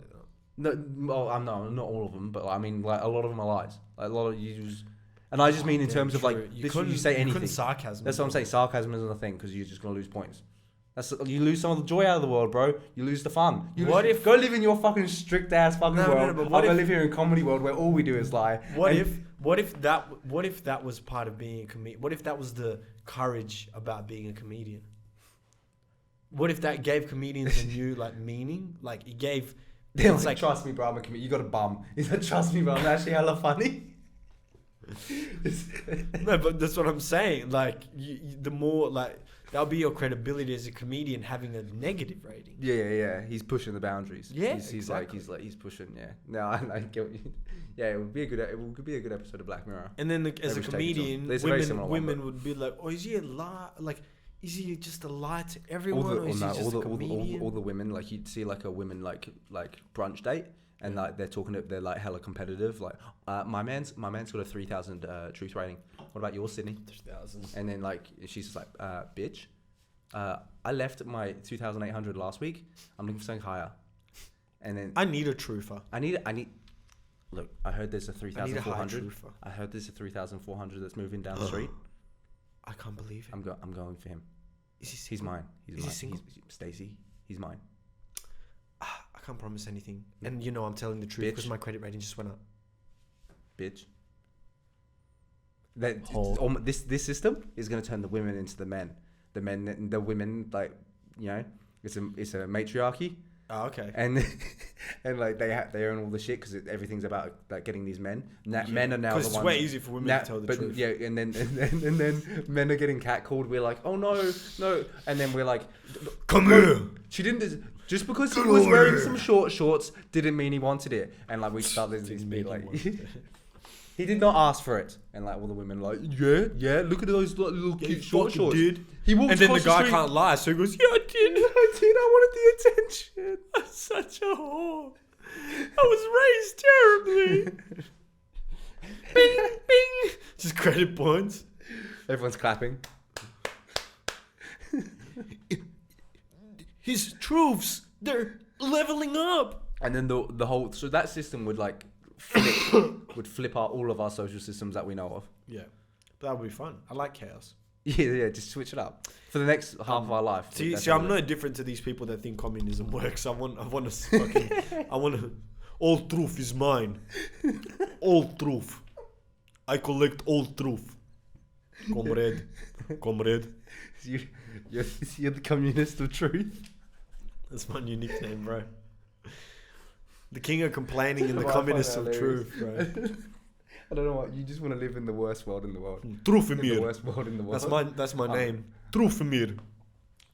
Well, no, not all of them, but I mean, like a lot of them are lies. Like a lot of you just, and I just mean in terms of like, you say anything. Sarcasm. That's what I'm saying. Sarcasm isn't a thing because you're just gonna lose points. You lose some of the joy out of the world, bro. You lose the fun. Go live in your fucking strict ass fucking world? But I live here in comedy world where all we do is lie. What if that was part of being a comedian? What if that was the courage about being a comedian? What if that gave comedians a new like meaning? Like it gave. It's like, trust me, bro. I'm a comedian. You got a bum. He's like, trust me, bro. I'm actually hella funny. No, but that's what I'm saying. Like, the more like that'll be your credibility as a comedian having a negative rating. Yeah. He's pushing the boundaries. Yeah, he's exactly. he's pushing. Yeah. No, I get what you. Yeah, it would be a good episode of Black Mirror. And then as a comedian, women would be like, oh, is he a lie? Like, is he just a lie to everyone? All the women, like you'd see like a women like brunch date, and like they're like hella competitive. Like my man's got a 3,000 truth rating. What about yours, Sydney? 3,000. And then like she's just like, bitch, I left my 2,800 last week. I'm looking for something higher. And then I need a truther. I need. Look, I heard there's a 3,400. I heard there's a 3,400 that's moving down the street. I can't believe it. I'm going for him. He's mine. Is he single? Stacey, he's mine. I can't promise anything. And I'm telling the truth because my credit rating just went up. Bitch. This system is going to turn the women into the men. The women, like, it's a matriarchy. Oh, okay. And and like they own all the shit because everything's about like getting these men. Men are now the ones. Because it's way easier for women to tell the truth. Yeah, and then men are getting catcalled. We're like, oh no, and then we're like, come here. She didn't just because he was wearing some short shorts didn't mean he wanted it. And like we start this beat like. He did not ask for it, and like all the women are like, yeah, look at those little cute short shorts. Did. He walked and then the guy street. can't lie, so he goes, yeah, I did. I wanted the attention. I'm such a whore. I was raised terribly. Bing, bing. Just credit points. Everyone's clapping. His truths, they're leveling up. And then the whole so that system would like flip out all of our social systems that we know of. Yeah, but that would be fun. I like chaos. Yeah, just switch it up for the next half of our life. See, I'm no different to these people that think communism works. I want to. All truth is mine. All truth. I collect all truth. Comrade. You're the communist of truth. That's my new nickname, bro. The king of complaining and the communist of truth, bro. I don't know what you just want to live in the worst world in the world. Trufemir. The worst world in the world. That's my name. Trufemir.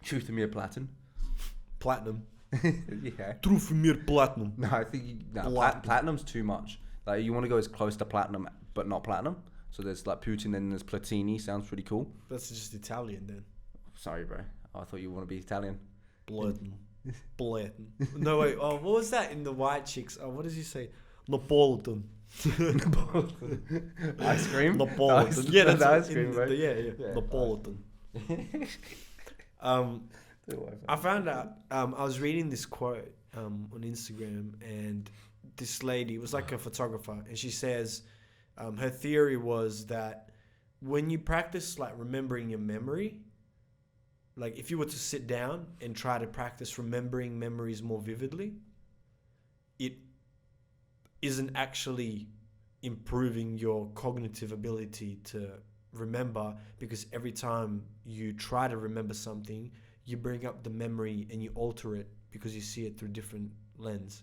Trufemir Platinum. Yeah. Trufemir Platinum. No, I think platinum's too much. Like you want to go as close to platinum, but not platinum. So there's like Putin, then there's Platini. Sounds pretty cool. That's just Italian then. Sorry, bro. I thought you want to be Italian. Platinum. No wait. Oh, what was that in the White Chicks? Oh, what does he say? Napolitan. Ice cream. Napolitan. Yeah, that's ice cream, right? Yeah. Napolitan. I found out. I was reading this quote on Instagram, and this lady was like a photographer, and she says her theory was that when you practice like remembering your memory. Like, if you were to sit down and try to practice remembering memories more vividly, it isn't actually improving your cognitive ability to remember, because every time you try to remember something, you bring up the memory and you alter it because you see it through different lens,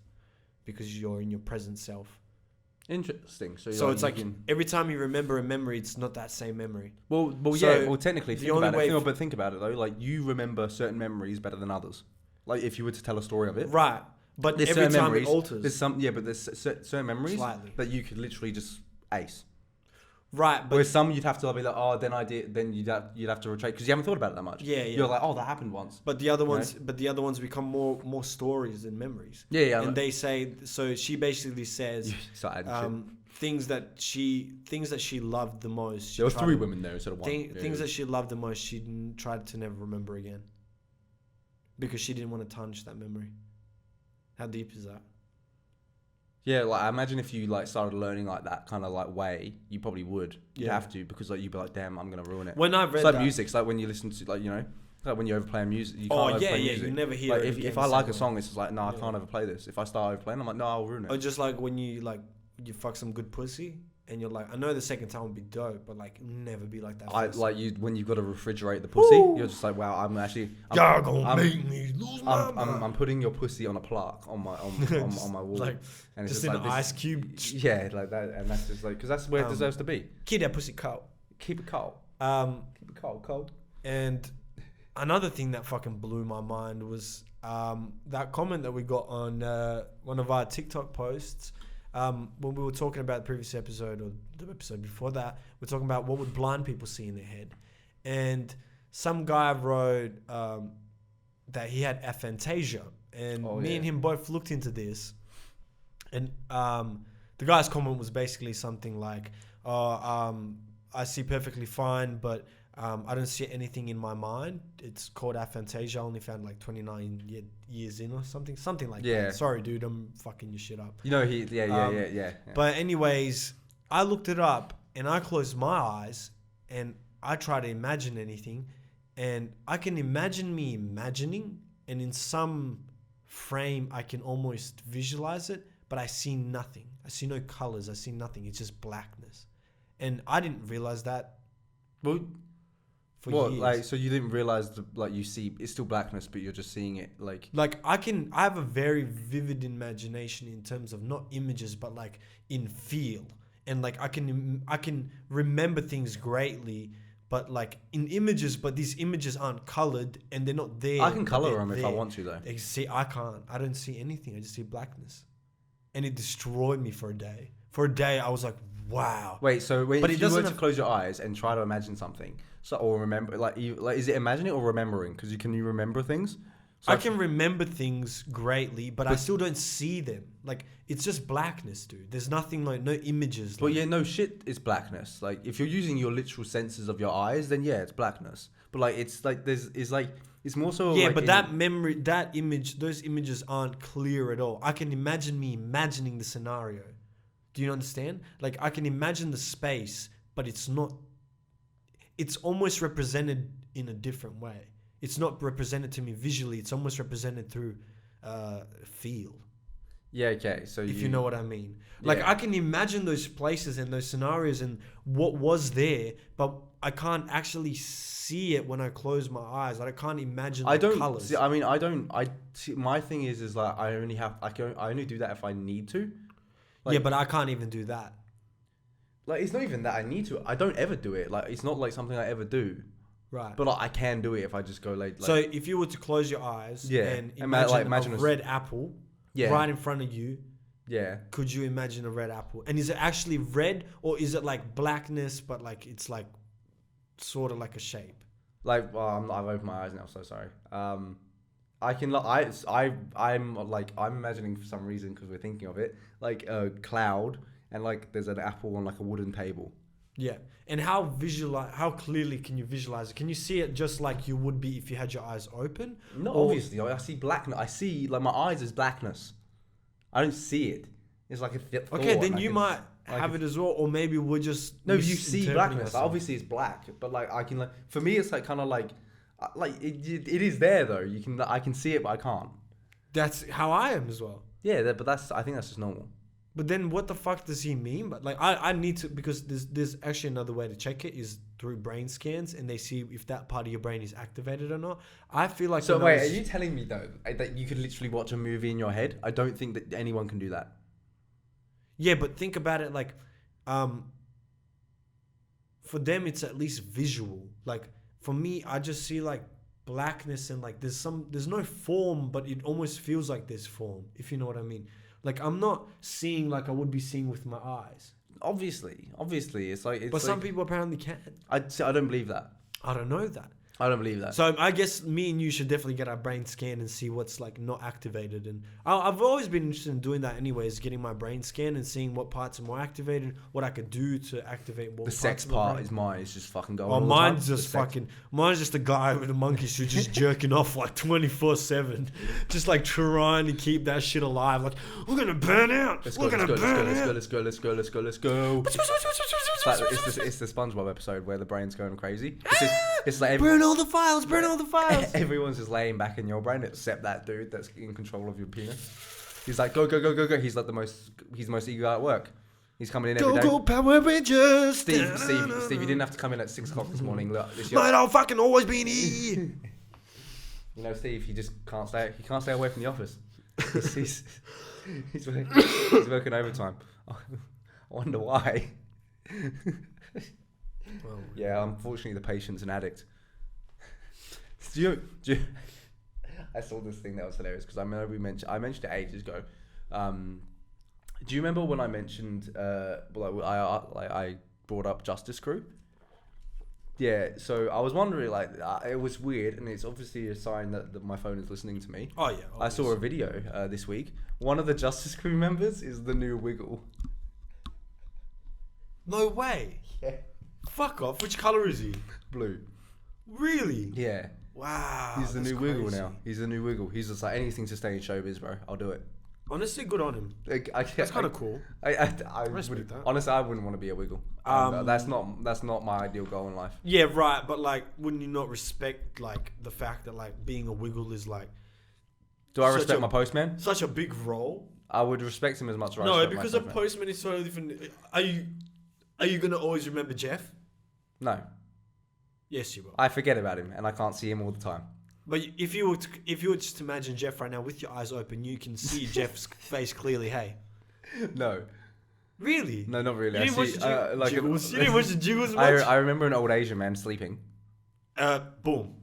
because you're in your present self. Interesting. So it's like every time you remember a memory, it's not that same memory. Well, technically, think about it though. Like you remember certain memories better than others. Like if you were to tell a story of it, right? But there's every time it alters. There's certain memories that you could literally just ace. Right, but whereas some you'd have to be like, oh, then I did. Then you'd have to retrace because you haven't thought about it that much. Yeah. You're like, oh, that happened once. But the other ones become more stories than memories. Yeah. And they say so. She basically says things that she loved the most. There was 3 women there instead of 1. Things that she loved the most, she tried to never remember again because she didn't want to tarnish that memory. How deep is that? Yeah, like I imagine if you like started learning like that kind of like way, you probably would. You have to, because like you'd be like, damn, I'm gonna ruin it. When I read it's like music, it's like when you listen to like like when you overplay music, you can't overplay music. You never hear like it. If I like a song, it's just like, no, I can't overplay this. If I start overplaying, I'm like, no, I'll ruin it. Or just like when you fuck some good pussy and you're like, I know the second time would be dope, but like never be like that. When you've got to refrigerate the pussy, you're just like, wow, I'm putting your pussy on a plaque on my wall, like, and it's just in like an ice cube. Yeah, like that, and that's just like because that's where it deserves to be. Keep that pussy cold. Keep it cold. Keep it cold. And another thing that fucking blew my mind was that comment that we got on one of our TikTok posts. When we were talking about the previous episode or the episode before that, we're talking about what would blind people see in their head. And some guy wrote that he had aphantasia. And me and him both looked into this. And the guy's comment was basically something like, I see perfectly fine, but I don't see anything in my mind. It's called aphantasia. I only found like 29 years in or something like that. Sorry, dude, I'm fucking your shit up. You know, yeah. But anyways, I looked it up and I closed my eyes and I try to imagine anything, and I can imagine me imagining, and in some frame I can almost visualize it, but I see nothing. I see no colors. I see nothing. It's just blackness. And I didn't realize that. Well, for What, years. like, so you didn't realize like you see it's still blackness, but you're just seeing it like. Like I have a very vivid imagination in terms of not images, but like in feel, and like I can remember things greatly, but like in images. But these images aren't colored, and they're not there. I can but color they're them if I there. want to, though. See, I can't. I don't see anything. I just see blackness, and it destroyed me for a day. For a day, I was like, wow. Wait, so But if it you were doesn't to have- close your eyes and try to imagine something, so or remember, like, is it imagining or remembering? Because you remember things. So I can remember things greatly, but I still don't see them. Like it's just blackness, dude. There's nothing like no images. But like, yeah, no shit is blackness. Like if you're using your literal senses of your eyes, then yeah, it's blackness. But like it's like it's more so. yeah, like but that memory, that image, those images aren't clear at all. I can imagine me imagining the scenario. Do you understand? Like I can imagine the space, but it's not. It's almost represented in a different way. It's not represented to me visually. It's almost represented through feel. Yeah. Okay. So If you know what I mean. Like Yeah. I can imagine those places and those scenarios and what was there, but I can't actually see it when I close my eyes. Like I can't imagine I the don't. colors. See, I mean, I don't. I see, my thing is like I only have. I only do that if I need to. Like, yeah, but I can't even do that. Like it's not even that I need to. I don't ever do it. Like it's not like something I ever do. Right. But like, I can do it if I just go like. So if you were to close your eyes Yeah. and Imagine a a- red apple Yeah. right in front of you, Yeah. could you imagine a red apple? And is it actually red or is it like blackness, but like it's like sort of like a shape? Like, well, I've opened my eyes now. So sorry. I can. I'm imagining for some reason because we're thinking of it like a cloud and like there's an apple on like a wooden table. Yeah. And how clearly can you visualize it? Can you see it just like you would be if you had your eyes open? No, Or- obviously. I see blackness. I see like my eyes is blackness. I don't see it. It's like a Okay, thought, then and I you can- might I have can- it as well, or maybe we're just No, you see misinterpreting blackness. ourselves. Obviously, it's black, but like I can like for me, it's like kind of like it is there though. I can see it, but I can't. That's how I am as well. Yeah, but I think that's just normal. But then what the fuck does he mean? But like I need to, because there's actually another way to check it is through brain scans, and they see if that part of your brain is activated or not. I feel like So when I wait, was- are you telling me though that you could literally watch a movie in your head? I don't think that anyone can do that. Yeah, but think about it like, for them it's at least visual. Like for me, I just see like blackness and like there's no form, but it almost feels like there's form, if you know what I mean. Like I'm not seeing like I would be seeing with my eyes. Obviously, it's like. But some people apparently can. I don't believe that. I don't know that. I don't believe that. So I guess me and you should definitely get our brain scanned and see what's like not activated. And I've always been interested in doing that anyways, getting my brain scanned and seeing what parts are more activated, what I could do to activate what The parts sex of my part brain. is mine. It's just fucking going. Oh, all the mine's time. just The sex- fucking. Mine's just a guy with a monkey suit just jerking off like 24/7, just like trying to keep that shit alive. Like we're gonna burn out. Let's We're go. gonna burn out. Let's go. It's the SpongeBob episode where the brain's going crazy. It's like Burn all the files. Burn all the files. everyone's just laying back in your brain except that dude that's in control of your penis. He's like, go. He's like he's the most eager guy at work. He's coming in every day. Go Power Rangers. Steve, you didn't have to come in at 6 o'clock this morning. Look, Mate, I'll fucking always be in here. you know, Steve, he just can't stay. He can't stay away from the office. He's working overtime. I wonder why. Well, Yeah, unfortunately, the patient's an addict. I saw this thing that was hilarious because I mentioned it ages ago. Do you remember when I mentioned I brought up Justice Crew? Yeah, so I was wondering, like, it was weird, and it's obviously a sign that my phone is listening to me. oh yeah. I saw a video this week. One of the Justice Crew members is the new Wiggle. No way. Yeah. Fuck off. Which color is he? Blue. Really? Yeah. Wow. He's the that's new Wiggle crazy. now. He's the new Wiggle. He's just like anything to stay in showbiz, bro. I'll do it. Honestly, good on him. That's That's kind of cool. I Respect would, that. honestly, I wouldn't want to be a Wiggle. That's not my ideal goal in life. Yeah, right. But like, wouldn't you not respect like the fact that like being a Wiggle is like Do I Such respect a- my postman? such a big role? I would respect him as much as I No, respect my because a postman. postman is so different. Are you gonna always remember Jeff? No. Yes, you will. I forget about him, and I can't see him all the time. But if you were just to imagine Jeff right now with your eyes open, you can see Jeff's face clearly. Hey, No, really? no, not really. You didn't watch the Jiggles? You didn't watch the Jiggles much? I remember an old Asian man sleeping, Boom.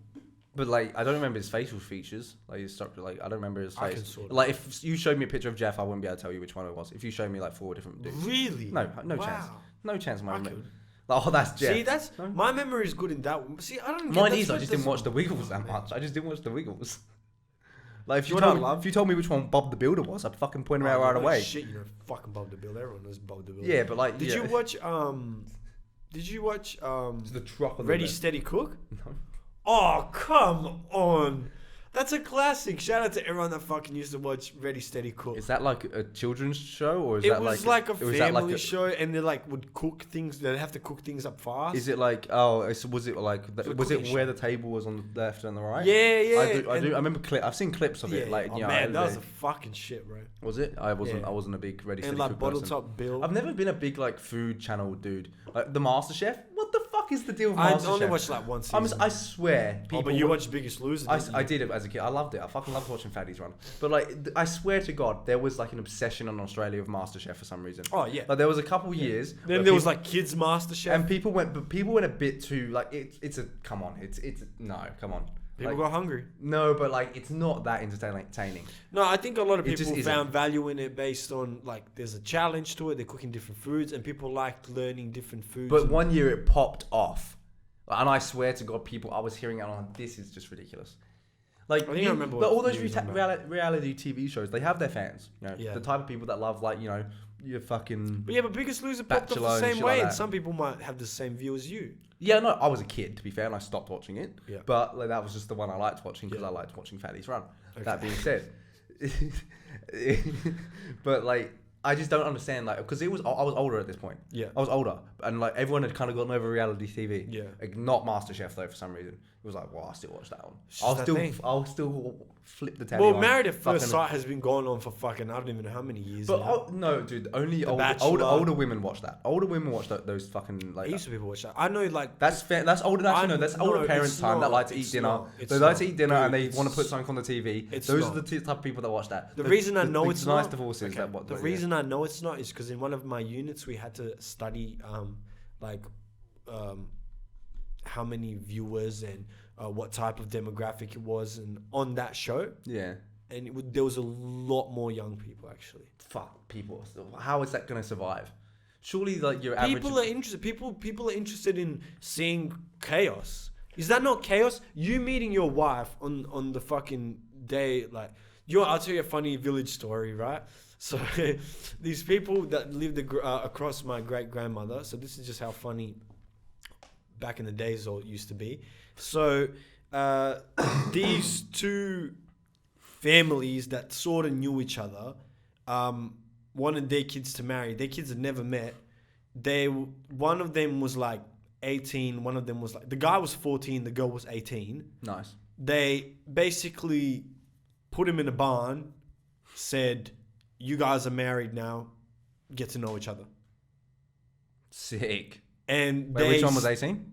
but like I don't remember his facial features. Like his structure, like I don't remember his I can face. sort of- Like if you showed me a picture of Jeff, I wouldn't be able to tell you which one it was. If you showed me like 4 different dudes, Really? no Wow. chance, no chance. I My could. memory. Like, oh, that's Jeff. See, that's No? my memory is good in that one. See, I don't. Get Mine that's is. I what just didn't doesn't- watch the Wiggles that much. I just didn't watch the Wiggles. Like if Do you you know told me, what I love? if you told me which one Bob the Builder was, I'd fucking point him Oh, out right no away. Shit, you know, fucking Bob the Builder. Everyone knows Bob the Builder. Yeah, but like, Did yeah. you watch? Did you watch? It's the truck on the Ready left. Steady Cook? No. Oh, come on. That's a classic. Shout out to everyone that fucking used to watch Ready Steady Cook. Is that like a children's show or is It that was like like a was that family like show, and they like would cook things. They'd have to cook things up fast. Is it like was it like It's a was it cooking where show. the table was on the left and the right? Yeah, yeah. I do. and- I remember I've seen clips of it. yeah, Like oh you know, man, that was every a day. fucking shit, bro. Was it? I wasn't. Yeah. I wasn't a big Ready Steady And like Cook Bottle person. Top Bill. I've never been a big like food channel dude. Like the MasterChef. What the fuck is the deal with I MasterChef? only watched like one season. I swear, people. Oh, but you watched Biggest Loser. I, didn't you? I did it as a kid. I loved it. I fucking loved watching fatties run. But like, I swear to God, there was like an obsession in Australia of MasterChef for some reason. Oh yeah. Like there was a couple years. where Then there was people- like Kids MasterChef. and people went a bit too like it's a come on. It's no come on. People Like, got hungry. no, but like it's not that entertaining. No, I think a lot of It just people isn't. found value in it based on like there's a challenge to it. They're cooking different foods, and people liked learning different foods. But and- one year it popped off, and I swear to God, I was hearing it on. This is just ridiculous. Like, I think I remember but what all those you was on about. reality TV shows, they have their fans. You know, Yeah. the type of people that love like your fucking. But yeah, but Biggest Loser popped Bachelor off and the same shit way, like and that. some people might have the same view as you. Yeah, no, I was a kid to be fair, and I stopped watching it. Yeah. But like, that was just the one I liked watching because Yeah. I liked watching fatties run. Okay. That being said, but like I just don't understand like because I was older at this point. Yeah. I was older, and like everyone had kind of gotten over reality TV. Yeah. Like, not MasterChef though for some reason. It was like, well, I still watch that one. It's just that thing. I'll still flip the telly. Well, on, Married at First fucking- Sight has been going on for fucking I don't even know how many years. But now. no, dude, only The older Bachelor. women watch that. Older women watch those fucking like. Heaps of people watch that. I know, like That's fair. That's older. Actually, no, that's older no, parents' it's time that not. like to eat It's dinner. not. It's They like not. to eat dinner and Dude, they want to it's- put something on the TV. it's Those not. are the type of people that watch that. The reason I know the it's nice not. divorces. Okay, That what the reason I know it's not is because in one of my units we had to study how many viewers and what type of demographic it was, and on that show, Yeah. and there was a lot more young people actually. Fuck people. How is that going to survive? Surely, like your average. People are interested. People are interested in seeing chaos. Is that not chaos? You meeting your wife on the fucking day, like I'll tell you a funny village story, right? So these people that lived across my great grandmother. So this is just how funny back in the days all used to be. So these two families that sort of knew each other wanted their kids to marry. Their kids had never met. One of them was like 18. One of them was like, the guy was 14. The girl was 18. Nice. They basically put him in a barn, said, "You guys are married now. Get to know each other." Sick. And Wait, which one was 18?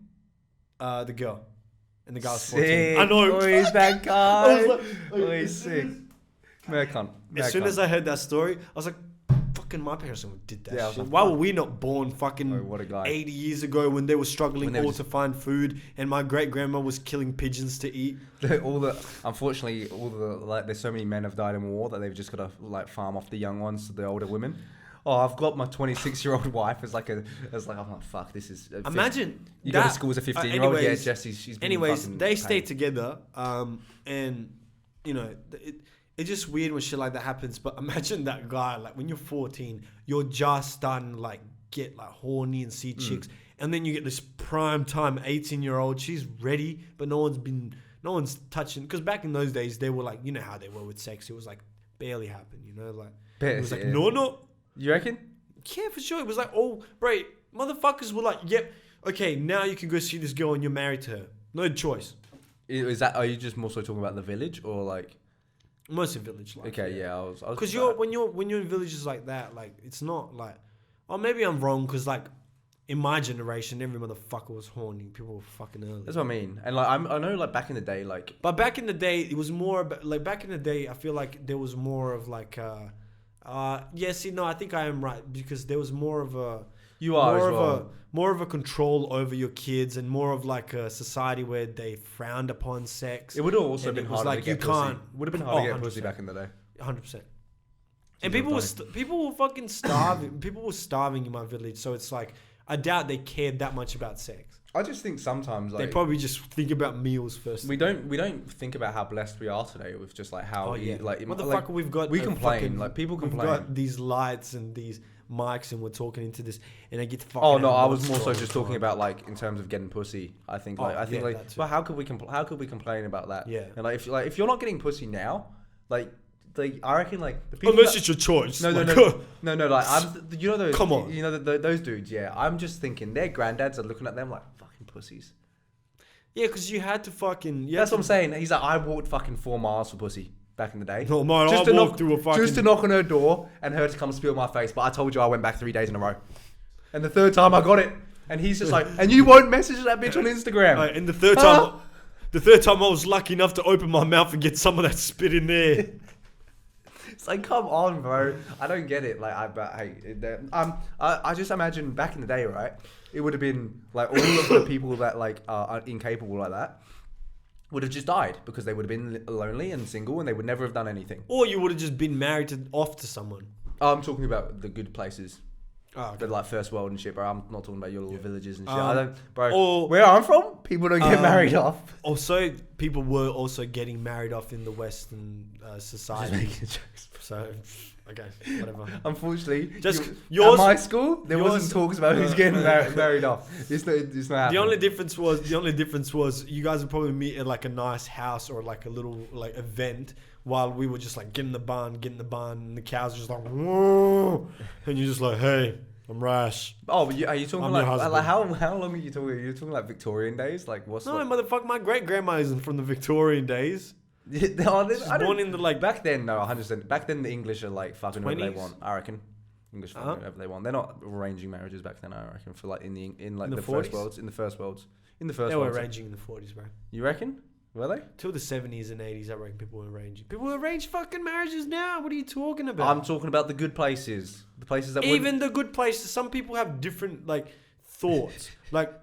The girl. And the guy was Sick. 14. I know. Oh, he's that guy. I was like, Oh, he's sick. as soon as I heard that story, I was like, fucking my parents did that Yeah, I was shit. like, Why were fuck. we not born fucking Oh, what a guy. 80 years ago when they were struggling When they were all just- to find food and my great-grandma was killing pigeons to eat? Unfortunately, like, there's so many men have died in war that they've just got to like farm off the young ones to the older women. Oh, I've got my 26-year-old wife as I'm like, fuck, this is. Imagine You go to that- school as a 15-year-old. Yeah, anyways- she's been Anyways, fucking they pain. stay together, and you know, it's just weird when shit like that happens. But imagine that guy, like when you're 14, you're just starting to like get like horny and see chicks, and then you get this prime time 18-year-old. She's ready, but no one's touching. Because back in those days, they were like, you know how they were with sex. It was like barely happened, you know, like it was like Yeah. no. You reckon? Yeah, for sure. It was like, oh, bro, motherfuckers were like, yep, okay, now you can go see this girl and you're married to her. No choice. Is that? Are you just more so talking about the village or like? Most in village life. Okay, yeah, I was. Because when you're in villages like that, like it's not like, or maybe I'm wrong because like in my generation, every motherfucker was horny. People were fucking early. That's what I mean. And like I know like back in the day, like. But back in the day, it was more about, like back in the day. I feel like there was more of like, I think I am right because there was more of a. You are more as of well. more of a control over your kids and more of like a society where they frowned upon sex. It would have also And been it was harder like, to get you pussy. can't- Would have been harder to get 100%. pussy back in the day. 100%. And people were fucking starving. People were starving in my village, so it's like I doubt they cared that much about sex. I just think sometimes like They probably just think about meals first. we don't think about how blessed we are today with just like how Motherfucker, we've got we a complain fucking- like people We've complain. got these lights and these mics, and we're talking into this, and I get fucking. Oh no, I out was of more so control just all the talking time. about like in terms of getting pussy. I think that too. well how could we complain about that? Yeah. And like if you're not getting pussy now, like I reckon like the people Unless that- it's your choice. No, Like, no. Like you know those. Come on. You know those dudes. Yeah, I'm just thinking their granddads are looking at them like fucking pussies. Yeah, because you had to fucking. That's what I'm saying. He's like, I walked fucking 4 miles for pussy back in the day. No, mate, just I to walked knock, through a fucking. just to knock on her door and her to come spit on my face. But I told you I went back 3 days in a row, and the third time I got it, and he's just like, and you won't message that bitch on Instagram. And the third time I was lucky enough to open my mouth and get some of that spit in there. It's like, come on, bro. I don't get it. Like, I just imagine back in the day, right? It would have been like all of the people that like are incapable like that would have just died because they would have been lonely and single and they would never have done anything. Or you would have just been married off to someone. I'm talking about the good places. Oh, okay. The like first world and shit, bro. I'm not talking about your little villages and shit. I don't, bro. or- where I'm from, people don't get married off. Also, people were also getting married off in the Western society. So, okay, whatever. Unfortunately, Just at yours- my school, there yours- wasn't talks about who's getting married off. It's not happening. The only difference was you guys would probably meet at like a nice house or like a little like event, while we were just like get in the barn, and the cows are just like, whoa, and you're just like, hey, I'm Rash. Oh, but are you talking I'm your like husband. how long are you talking? Are you talking like Victorian days? Like what's No, motherfucker, my great grandma isn't from the Victorian days. No, She's born in the like. back then? No, 100%. Back then, the English are like fucking whatever they 20s? want. I reckon. English fucking whatever they want. They're not arranging marriages back then. I reckon for like in the first 40s? worlds. In the first They worlds. were arranging in the 40s, bro. You reckon? Were they? Till the 70s and 80s, I reckon people were arranging. People arrange fucking marriages now. What are you talking about? I'm talking about the good places. The places that Even the good places. Some people have different like thoughts. Like,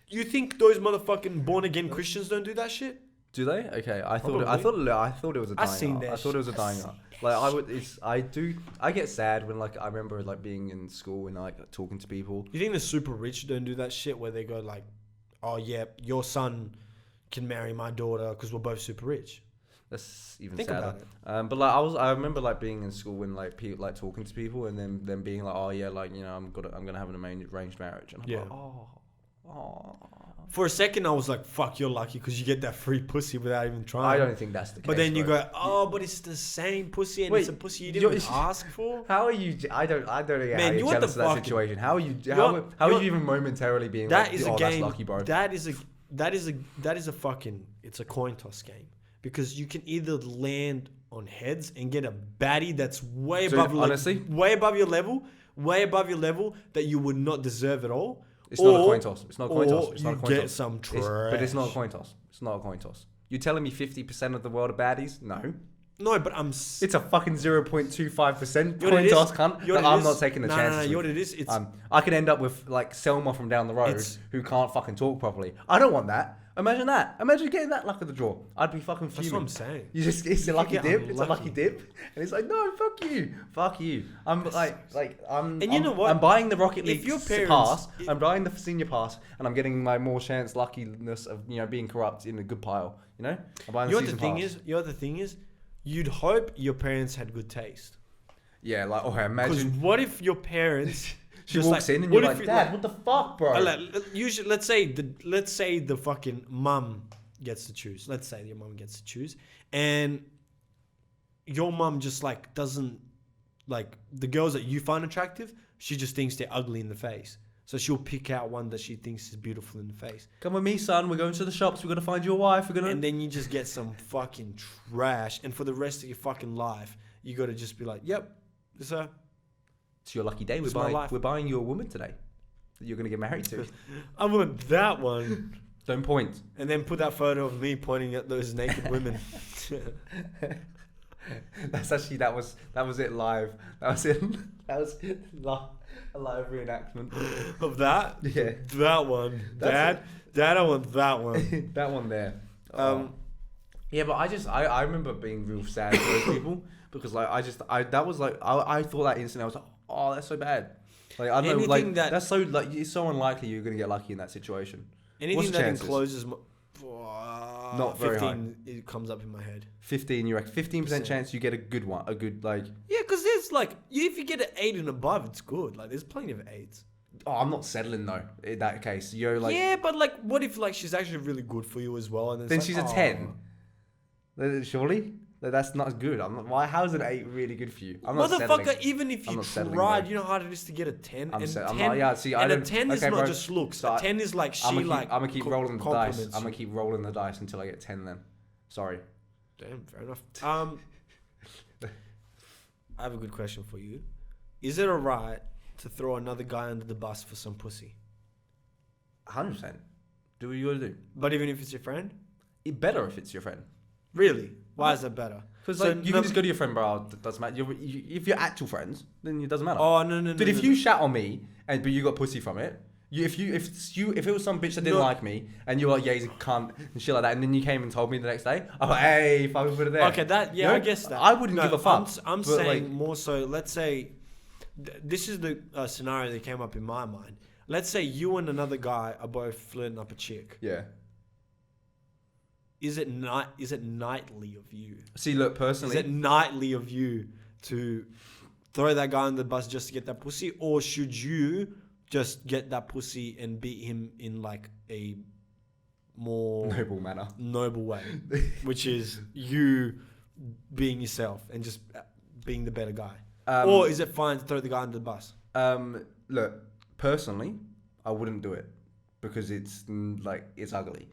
you think those motherfucking born again Christians don't do that shit? do they? Okay, I thought it was a dying seen art. that I thought it was a shit. dying art. Like I get sad when like I remember like being in school and like talking to people. You think the super rich don't do that shit where they go like, oh yeah, your son can marry my daughter because we're both super rich? That's even Think sadder. about it. But like I remember like being in school and like like talking to people and then them being like, oh yeah, like you know I'm gonna have an arranged marriage and I'm Yeah. like, oh. For a second, I was like, fuck, you're lucky because you get that free pussy without even trying. I don't think that's the case. But then you bro. go, oh, but it's the same pussy and Wait, it's a pussy you didn't you're- even ask for. How are you? I don't know how Man, you're you want jealous the of that fucking- situation. How are you? You're- How are you're- you even momentarily being That like, is oh, a that's game. lucky, bro? That is a fucking. It's a coin toss game because you can either land on heads and get a baddie that's way Dude, above, honestly? way above your level that you would not deserve at all. It's not a coin toss. It's not a coin or toss. It's not a you coin get toss. some But it's not a coin toss. It's not a coin toss. You telling me 50% of the world are baddies? No. No, but It's a fucking 0.25% You know what coin it is? toss, cunt. You know That what it I'm is? not taking the No, chances. no, you know with. what it is? It's I could end up with like Selma from down the road It's- who can't fucking talk properly. I don't want that. Imagine that. Imagine getting that luck of the draw. I'd be fucking fuming. that's what I'm saying. It's a lucky get dip. It's a unlucky. lucky dip, and it's like no, fuck you. I'm I'm. And you know what? I'm buying the Rocket If League your parents- pass. I'm buying the senior pass, and I'm getting my more chance luckiness of being corrupt in a good pile. You know, I'm buying the season pass. You know what the thing is? You'd hope your parents had good taste. Yeah, like Because imagine what if your parents she just walks like, in and what you're if like, you- Dad, what the fuck, bro? Usually, let's say the fucking mum gets to choose. Let's say your mum gets to choose, and your mum just like doesn't like the girls that you find attractive. She just thinks they're ugly in the face, so she'll pick out one that she thinks is beautiful in the face, Come with me, son. We're going to the shops. We're gonna find you a wife. We're gonna. and then you just get some fucking trash, and for the rest of your fucking life, you got to just be like, "Yep, this It's your lucky day. It's my life. We're buying you a woman today. that you're gonna get married to. I want that one. Don't point. And then put that photo of me pointing at those naked women. That's actually that was it live. That was it. That was a live reenactment Of that? Yeah. That one. That's Dad, I want that one. that one there. Yeah, but I remember being real sad for those people because like I thought that instantly I was like, oh, that's so bad. Like I don't know, like that's so like it's so unlikely you're gonna get lucky in that situation. Anything that encloses not very 15, high. It comes up in my head. 15, you reckon 15% chance you get a good one, a good like. Yeah, because there's like if you get an 8 and above, it's good. Like there's plenty of 8s. Oh, I'm not settling though. In that case, you're like. Yeah, but like, what if like she's actually really good for you as well, and then she's a 10. Surely. That's not as good. I'm not. Why? How's an 8 really good for you? I'm not Motherfucker, settling. even if you tried, you know how hard it is to get a 10. I'm and set. 10, I'm not, yeah, see, I and don't, a 10 is okay, not bro, just looks. so a 10 is like I'm like. gonna keep rolling the dice. I'm you. gonna keep rolling the dice until I get 10. Then, sorry. Damn, fair enough. I have a good question for you. Is it alright to throw another guy under the bus for some pussy? 100%. Do what you gotta do. But even if it's your friend? It better if it's your friend. Really? Why is that better? Because like you can just go to your friend, bro. It doesn't matter. If you're actual friends, then it doesn't matter. Oh no. Dude, if you shat on me but you got pussy from it, if it was some bitch that didn't like me and you were like, yeah, he's a cunt and shit like that, and then you came and told me the next day, I'm like, hey, fucking put it there. Okay, I guess that. I wouldn't give a fuck. I'm saying like, more so. Let's say this is the scenario that came up in my mind. Let's say you and another guy are both flirting up a chick. Yeah. Is it nightly of you? See, look, personally, is it nightly of you to throw that guy on the bus just to get that pussy, or should you just get that pussy and beat him in like a more noble way, which is you being yourself and just being the better guy? Or is it fine to throw the guy under the bus? Look, personally, I wouldn't do it because it's ugly.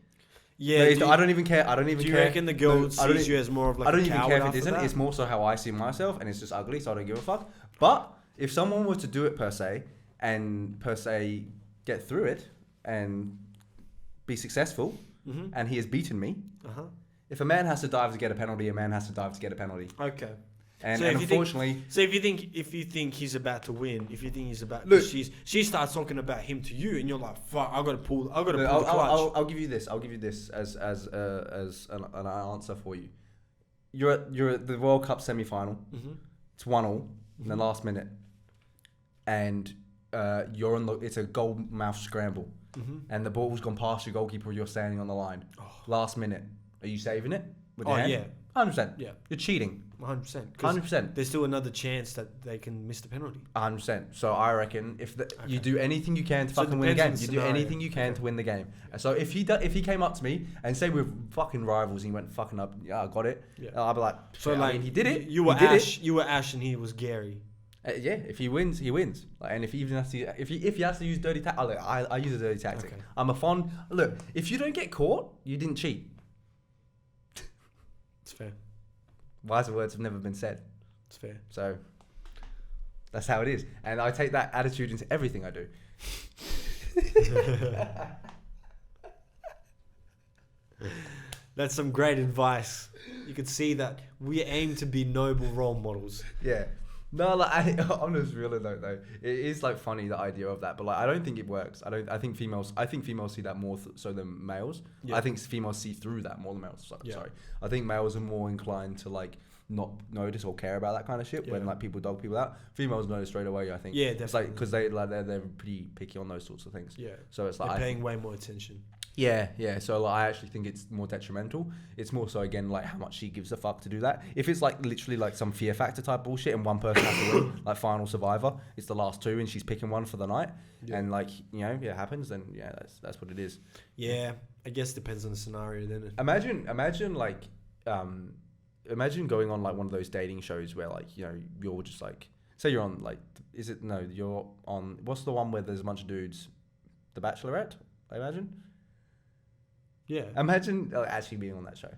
Yeah, I don't even care. Do you reckon the girl sees you as more of like? I don't even care if it isn't. It's more so how I see myself, and it's just ugly, so I don't give a fuck. But if someone were to do it per se get through it and be successful, and he has beaten me, if a man has to dive to get a penalty, a man has to dive to get a penalty. Okay. And unfortunately, if you think he's about to win, if you think he's about, she starts talking about him to you, and you're like, fuck, I gotta pull the clutch. I'll give you this. I'll give you this as an answer for you. You're at the World Cup semi-final. It's 1-1 in the last minute, and you're on it's a goal mouth scramble, and the ball's gone past your goalkeeper. You're standing on the line. Last minute, are you saving it with your hand? Yeah. 100%. Yeah. You're cheating. 100%. 100%. There's still another chance that they can miss the penalty. 100%. So I reckon you do anything you can to fucking win the game. You do anything you can to win the game. So if he came up to me and say we're fucking rivals and he went fucking up, yeah, I got it. Yeah. I'd be like, so like, I mean, he did it. You were Ash. You were Ash and he was Gary. Yeah, if he wins, he wins. Like, and if he even has to, if he has to use dirty tactic, I use a dirty tactic. Okay. I'm a fond look. If you don't get caught, you didn't cheat. It's fair. Wiser words have never been said. It's fair. So that's how it is, and I take that attitude into everything I do. That's some great advice. You could see that we aim to be noble role models. Yeah. No, like on this real note though, it is like funny the idea of that, but like I don't think it works. I think females see that more so than males. Yeah. I think females see through that more than males. Sorry, I think males are more inclined to like not notice or care about that kind of shit when like people dog people out. Females know straight away. I think. Yeah, definitely. It's like because they're pretty picky on those sorts of things. Yeah. So it's like they're paying way more attention. Yeah. So like, I actually think it's more detrimental. It's more so again like how much she gives a fuck to do that. If it's like literally like some Fear Factor type bullshit and one person has to win, like Final Survivor, it's the last two and she's picking one for the night, and like it happens, then that's what it is. Yeah, I guess it depends on the scenario, then. Imagine like imagine going on like one of those dating shows where like you're just like say you're on like you're on what's the one where there's a bunch of dudes, The Bachelorette, I imagine. Yeah. Imagine actually being on that show.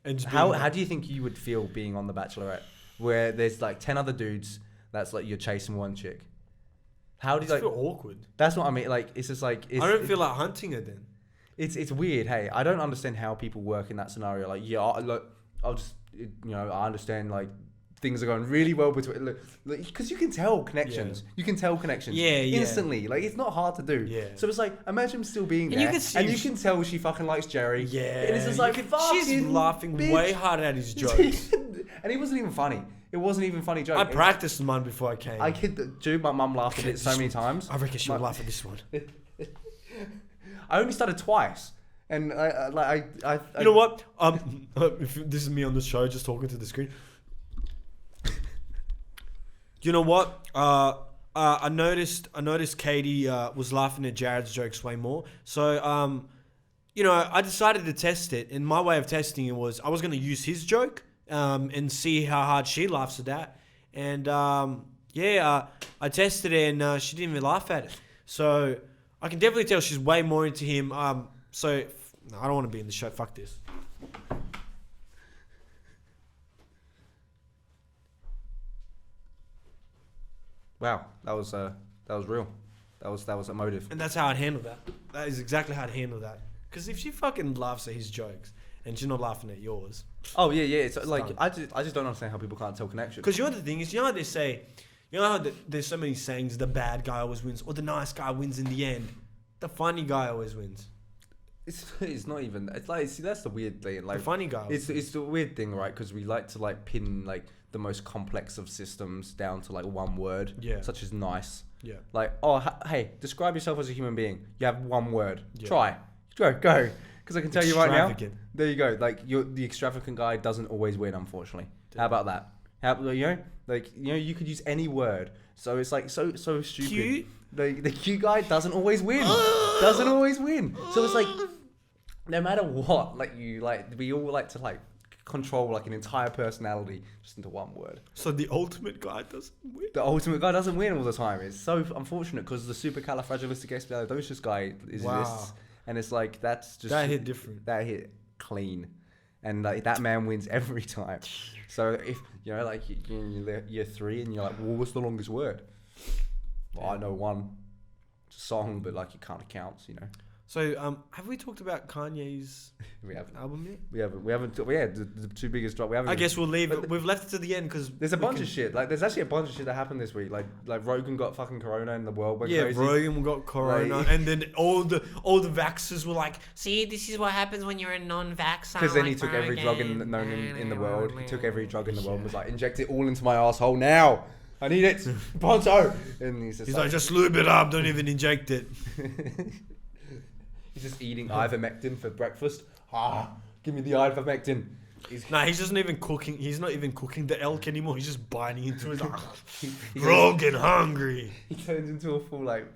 And how do you think you would feel being on The Bachelorette, where there's like 10 other dudes that's like you're chasing one chick? How do you I like? feel awkward. That's what I mean. Like, it's just like I don't feel like hunting her then. It's weird. Hey, I don't understand how people work in that scenario. Like, yeah, I'll just I understand like things are going really well between because you can tell connections. You can tell connections. Instantly. Like, it's not hard to do. Yeah. So it's like, imagine still being there, and you can tell she fucking likes Jerry. Yeah. And it's just like, she's laughing bitch. way harder at his jokes. And it wasn't even funny. It wasn't even a funny joke. I practiced mine before I came. I kid, dude. My mum laughed at it so many times. I reckon she'll laugh at this one. I only started twice, and I you know what? If this is me on the show, just talking to the screen. You know what? I noticed Katie was laughing at Jared's jokes way more. So I decided to test it, and my way of testing it was I was going to use his joke and see how hard she laughs at that. And I tested it, and she didn't even laugh at it. So I can definitely tell she's way more into him. So no, I don't want to be in the show. Fuck this. Wow, that was real. That was emotive. And that's how I'd handle that. That is exactly how I'd handle that. Because if she fucking laughs at his jokes and she's not laughing at yours. Oh yeah. It's like done. I just don't understand how people can't tell connection. Because the thing is, how they say, how there's so many sayings, the bad guy always wins, or the nice guy wins in the end. The funny guy always wins. It's not even. It's like, see, that's the weird thing. Like, The funny guy. It's the weird thing, right? Because we like to like pin like the most complex of systems down to like one word. Yeah. Such as nice. Yeah. Like, oh, hey, describe yourself as a human being. You have one word. Yeah. Try. Go. Because I can tell you right now. Extravagant. There you go. Like, the extravagant guy doesn't always win, unfortunately. How about that? You could use any word. So it's like so stupid. Cute. The cute guy doesn't always win. So it's like, no matter what, we all like to control like an entire personality just into one word. So the ultimate guy doesn't win. The ultimate guy doesn't win all the time. It's so unfortunate because the supercalifragilisticexpialidocious guy exists, and it's like that hit different. That hit clean, and like that man wins every time. So if you're in year 3 and you're like, well, what's the longest word? Well, I know one. It's a song, but like it kind of counts, So have we talked about Kanye's We haven't. album yet? We haven't. The two biggest drop. We haven't. I guess we'll leave it. We've left it to the end because There's a bunch of shit. Like, there's actually a bunch of shit that happened this week. Like Rogan got fucking corona and the world went crazy. Rogan got corona, and then all the vaxxers were like, See, this is what happens when you're a non-vaxxer. Because then he took every drug known in the world. He took every drug in the world and was like, inject it all into my asshole now. I need it. Pronto. And he's like, just lube it up. Don't even inject it. He's just eating ivermectin for breakfast. Give me the ivermectin. He's just not even cooking. He's not even cooking the elk anymore. He's just biting into it. He's Rogan hungry. He turns into a full like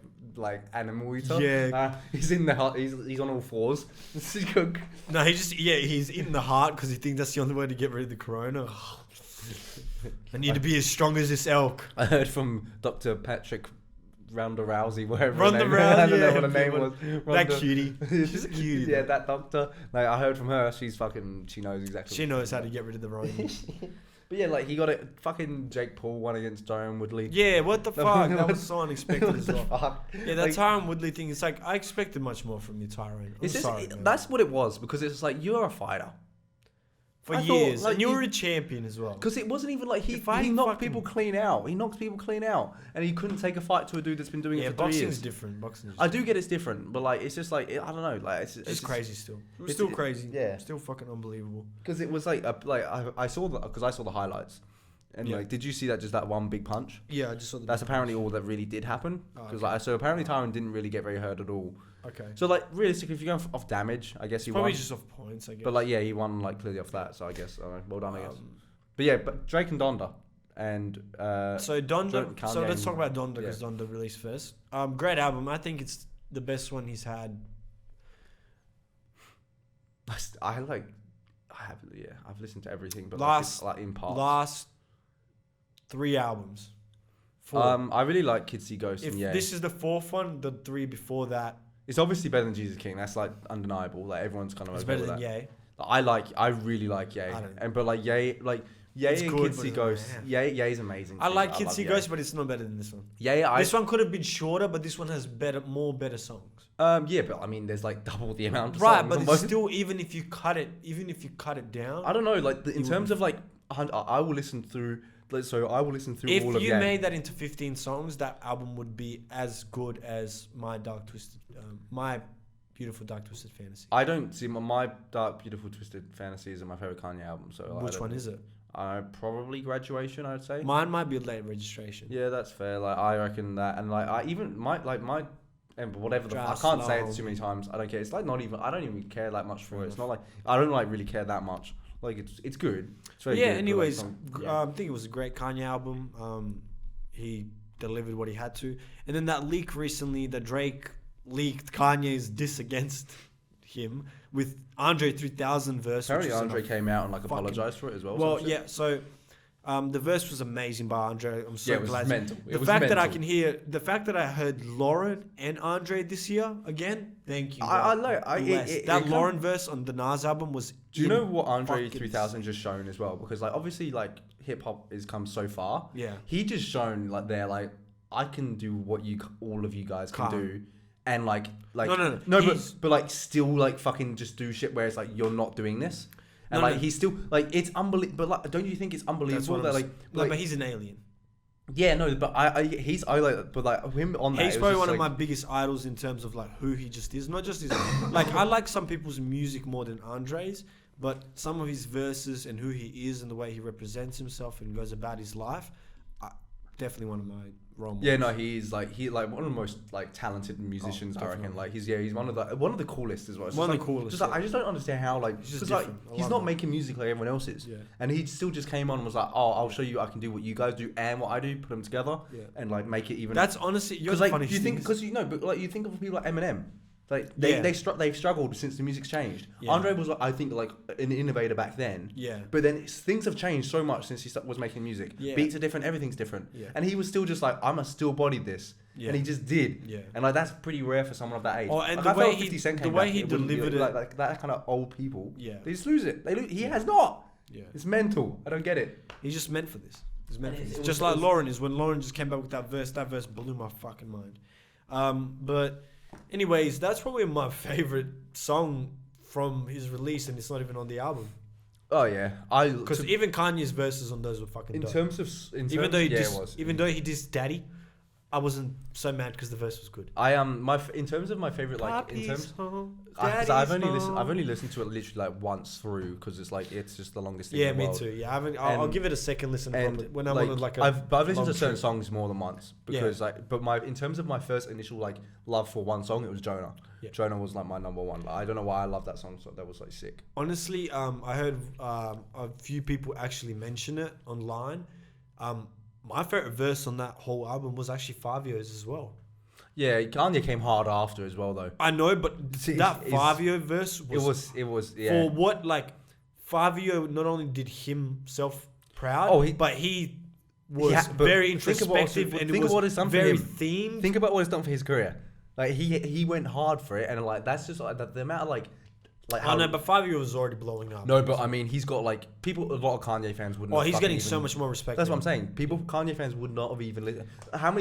animal eater. Yeah. He's in the hut. He's on all fours. He's eating the heart because he thinks that's the only way to get rid of the corona. I need to be as strong as this elk. I heard from Dr. Patrick Ronda Rousey, whatever. Ronda her name. Rousey, I don't know what her name was. That cutie. She's a cutie. Yeah, that doctor. Like, I heard from her. She's fucking. She knows exactly. She knows how to get rid of the Rona. But yeah, like he got it. Fucking Jake Paul won against Tyron Woodley. Yeah, what the fuck? That was so unexpected as well. Fuck? Yeah, that Tyron Woodley thing. It's like I expected much more from you, Tyron. That's what it was, because it's like, you're a fighter for years, and you were a champion as well. Because it wasn't even like he knocked people clean out. He knocked people clean out, and he couldn't take a fight to a dude that's been doing it for 3 years. Boxing's different. I do get it's different, but like it's just like I don't know. Like it's just crazy still. It's still crazy. Yeah, still fucking unbelievable. Because it was I saw the highlights. And like, did you see that one big punch? Yeah, I just saw That's apparently all that really did happen. Because so apparently Tyron didn't really get very hurt at all. Okay. So like, realistically, if you're going off damage, I guess he won. Probably just off points, I guess. But like, yeah, he won like clearly off that. So I guess well done, I guess. But yeah, but Drake and Donda, and so Donda. So let's talk about Donda because Donda released first. Great album. I think it's the best one he's had. I've listened to everything, but in parts. Last 3 albums. 4. I really like Kids See Ghosts. If this is the 4th one, the 3 before that. It's obviously better than Jesus King. That's like undeniable. Like everyone's kind of. It's okay better with than that. Ye. I really like Ye. But like Ye, like Ye It's and good, Kids but See it's Ghosts. like, Ye's amazing. I too. like Kids love See Ye. Ghosts, but it's not better than this one. Yeah, This one could have been shorter, but this one has more better songs. Yeah, but I mean, there's like double the amount of Right, songs but on it's both. still even if you cut it down. I don't know, like in You terms of like, I will listen through. So I will listen through If all of you Ye. made that into 15 songs, that album would be as good as my Beautiful Dark Twisted Fantasy. I don't see my Dark Beautiful Twisted Fantasy is my favorite Kanye album. So Which one is it? Probably Graduation. I'd say. Mine might be Late Registration. Yeah, that's fair. Like I reckon that, and like I even my and whatever the I Just can't say it long. too many times. I don't care. It's like not even. I don't even care that much for it. It's not like I don't like really care that much. Like it's good. It's very Yeah. good, but, Anyways, like, I think it was a great Kanye album. He delivered what he had to, and then that leak recently that Drake leaked Kanye's diss against him with Andre 3000 verse. Apparently, which is Andre came out and like fucking- apologized for it as well. Well, some shit. yeah. So the verse was amazing by Andre. I'm so Yeah, it was glad. mental. The fact that I can hear, the fact that I heard Lauren and Andre this year again. Thank you. I bro. know. That Lauren verse on the Nas album was. Do you know what Andre fucking 3000 just shown as well? Because like obviously like hip hop has come so far. Yeah. He just shown like they're like I can do what all of you guys can Can't. do, and like No, but like still like fucking just do shit where it's like you're not doing this, and No, like no. he's still like it's unbelievable. But like, don't you think it's That's unbelievable what that I'm like, s- No, but he's an alien. yeah no but I like but like him on that He's it was probably just, one of my like- biggest idols in terms of like who he just is. Not just his like I like some people's music more than Andre's, but some of his verses and who he is and the way he represents himself and goes about his life, definitely one of my role models. Yeah, no, he's like one of the most like talented musicians. I reckon. definitely. Like he's one of the coolest as well. It's One just of the coolest, Just like, yeah. I just don't understand how like He's just 'cause, like different. I he's love not that. making music like everyone else is. Yeah. And he still just came on and was like, oh, I'll show you I can do what you guys do and what I do, put them together, Yeah. and like make it even. That's honestly, you're because the like funniest you think thing is- because you know, but like you think of people like Eminem. Like Yeah. they've struggled since the music's changed. Yeah. Andre was I think like an innovator back then. Yeah. But then things have changed so much since he was making music. Yeah. Beats are different, everything's different. Yeah. And he was still just like I'm a still body this. Yeah. And he just did. Yeah. And like that's pretty rare for someone of that age. Oh, and like, the I felt way 50 he- Cent the came way back, he it wouldn't be delivered like that kind of old people. Yeah. They just lose it. He has not. Yeah. It's mental. I don't get it. He's just meant for this. He's meant It for is. this. It was- Just it like was- Lauren is. When Lauren just came back with that verse blew my fucking mind. But anyways, that's probably my favorite song from his release, and it's not even on the album. Oh yeah. Because even Kanye's verses on those were fucking in dope. terms of Even though he yeah, it dissed, was. even though he dissed Daddy, I wasn't so mad because the verse was good. I in terms of my favorite like in terms home, because Daddy's I've home. only listened to it literally like once through because it's just the longest thing Yeah, in the me world. too. Yeah, I haven't. I'll And- give it a second listen probably, when I'm like, on like I've listened long to certain trip. songs more than once because like but in terms of my first initial like love for one song it was Jonah. Yeah. Jonah was like my number one. Like, I don't know why I love that song. So that was like sick. Honestly, I heard a few people actually mention it online. My favorite verse on that whole album was actually 5 Years as well. Yeah, Kanye came hard after as well though. I know, but See, that it's- 5 Year verse was, It was yeah. for what like 5 Year not only did himself proud, Oh, but he was but very think of what- introspective and think it of what was it's done for very him. themed. Think about what it's done for his career. Like he went hard for it and like that's just like the amount of like I know, but 5 Year was already blowing up. No, but I mean, he's got like people. A lot of Kanye fans wouldn't. Oh, have he's fucking getting even, so much more respect. That's now. what I'm saying. People, Kanye fans would not have even listened.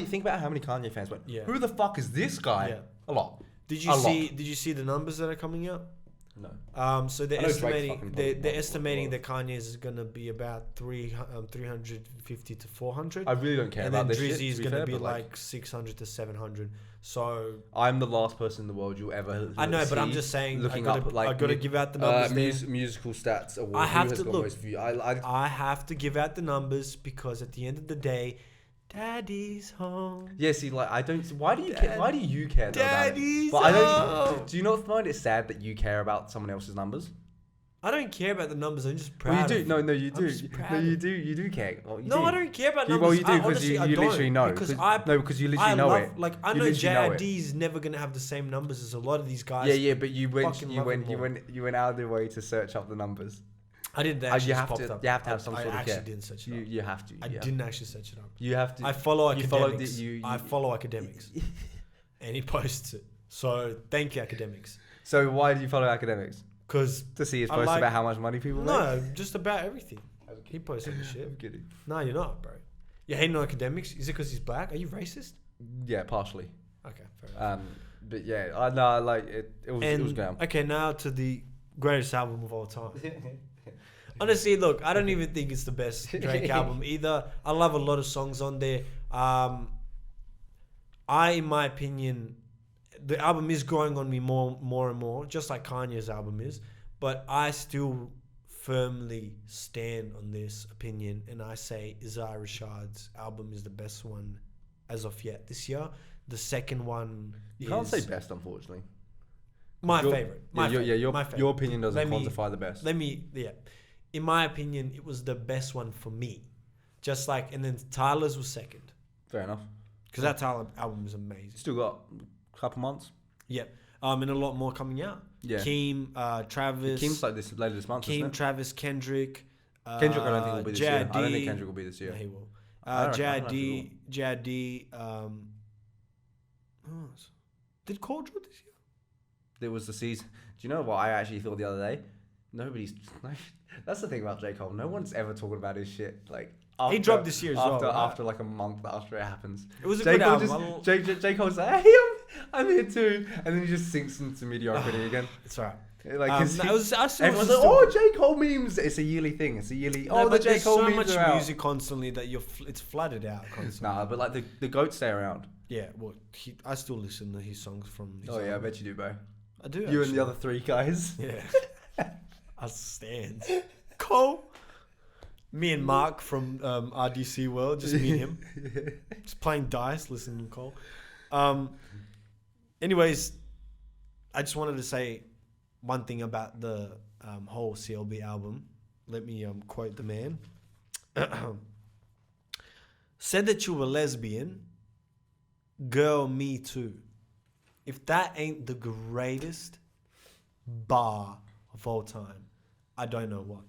Think about how many Kanye fans went. Yeah. Who the fuck is this guy? Yeah. A lot. Did you A lot. see? Did you see the numbers that are coming out? No. So I they're know Drake's estimating fucking probably they're one estimating of that Kanye's is gonna be about 350 to 400, I really don't care and about then this shit. Drizzy's to be gonna fair, be but, like 600 to 700. So I'm the last person in the world you'll ever. I know, but I'm see just saying. Looking I gotta, up like I gotta give out the numbers. there. musical stats award. I have who has to got look. most views. I have to give out the numbers because at the end of the day, Daddy's home. Yeah, see, like I don't. Why do you care? Why do you care? Though, about it? Daddy's But I home. don't. Do you not find it sad that you care about someone else's numbers? I don't care about the numbers. I'm just proud. Well, you do. of No, them. you I'm do. just proud No, of you them. do. You do care. Well, you No, do. I don't care about You, numbers. well, you do because Honestly, I you don't, literally know. Because no, because you literally know it. Like I You know literally know it. JID is never gonna have the same numbers as a lot of these guys. Yeah, but you went, fucking you love went, them you all. went, you went out of the way to search up the numbers. I didn't. They You actually have just to. popped up. You have to have some I sort of actually care. didn't search it up. You have to. I yeah. didn't actually search it up. You have to. I follow you followed academics. the- you- I follow academics, and he posts it. So thank you, academics. So why do you follow academics? Because To see his I posts like- about how much money people make. no, just about everything. He posted the shit. I'm kidding. No, you're not, bro. You're hating on academics. Is it because he's black? Are you racist? Yeah, partially. Okay, fair enough. But yeah, I know, like it was going. Okay, now to the greatest album of all time. Honestly, look, I don't even think it's the best Drake album either. I love a lot of songs on there. In my opinion, the album is growing on me more and more, just like Kanye's album is. But I still firmly stand on this opinion, and I say Isaiah Rashad's album is the best one as of yet this year. The second one You can't say best, unfortunately. My favorite. Your opinion doesn't quantify the best. In my opinion, it was the best one for me. Just like, and then Tyler's was second. Fair enough. Because that Tyler album is amazing. Still got a couple months. Yep. And a lot more coming out. Yeah. Keem, Travis. Keem's like later this month. Keem, Travis, Kendrick. Kendrick, I don't think will be this year. JID. I don't think Kendrick will be this year. No, he will. I don't know if JID. Did Cole drop this year? There was the season. Do you know what I actually thought the other day? That's the thing about J. Cole. No one's ever talking about his shit. Like he dropped this year as well. Right? After like a month after it happens. It was a good album. J. Cole's like, hey, I'm here too. And then he just sinks into mediocrity again. It's alright. Like, everyone's like, oh, J. Cole memes. It's a yearly thing. It's a yearly. No, the J. Cole memes so are out. much music constantly that it's flooded out constantly. Nah, but like the goats stay around. Yeah, well, I still listen to his songs from. His album. Yeah, I bet you do, bro. I do. You and the other three guys. Yeah. I stand. Cole. Me and Mark from RDC World, just me and him, just playing dice, listening to Cole. Anyways, I just wanted to say one thing about the whole CLB album. Let me quote the man. Said that you were lesbian. Girl, me too. If that ain't the greatest bar of all time, I don't know what.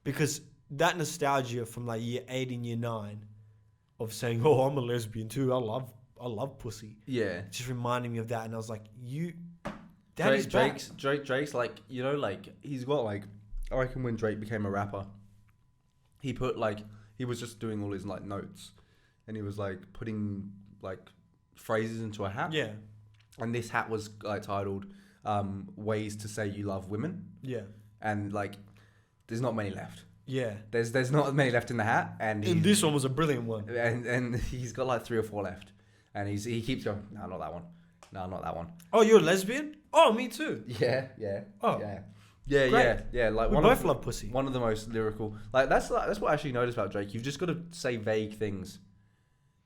Because that nostalgia from like year 8 and year 9 of saying, oh, I'm a lesbian too. I love pussy. Yeah. Just reminding me of that. And I was like, Drake's like, you know, like he's got like, I reckon when Drake became a rapper, he was just doing all his like notes and he was like putting like phrases into a hat. Yeah. And this hat was like titled Ways to Say You Love Women. Yeah. And like there's not many left. Yeah. There's not many left in the hat, and this one was a brilliant one. And he's got like 3 or 4 left, and he keeps going. No, not that one. No, not that one. Oh, you're a lesbian? Oh, me too. Yeah. Oh. Yeah. Great. Yeah. Like we both love pussy. One of the most lyrical. Like that's what I actually noticed about Drake. You've just got to say vague things.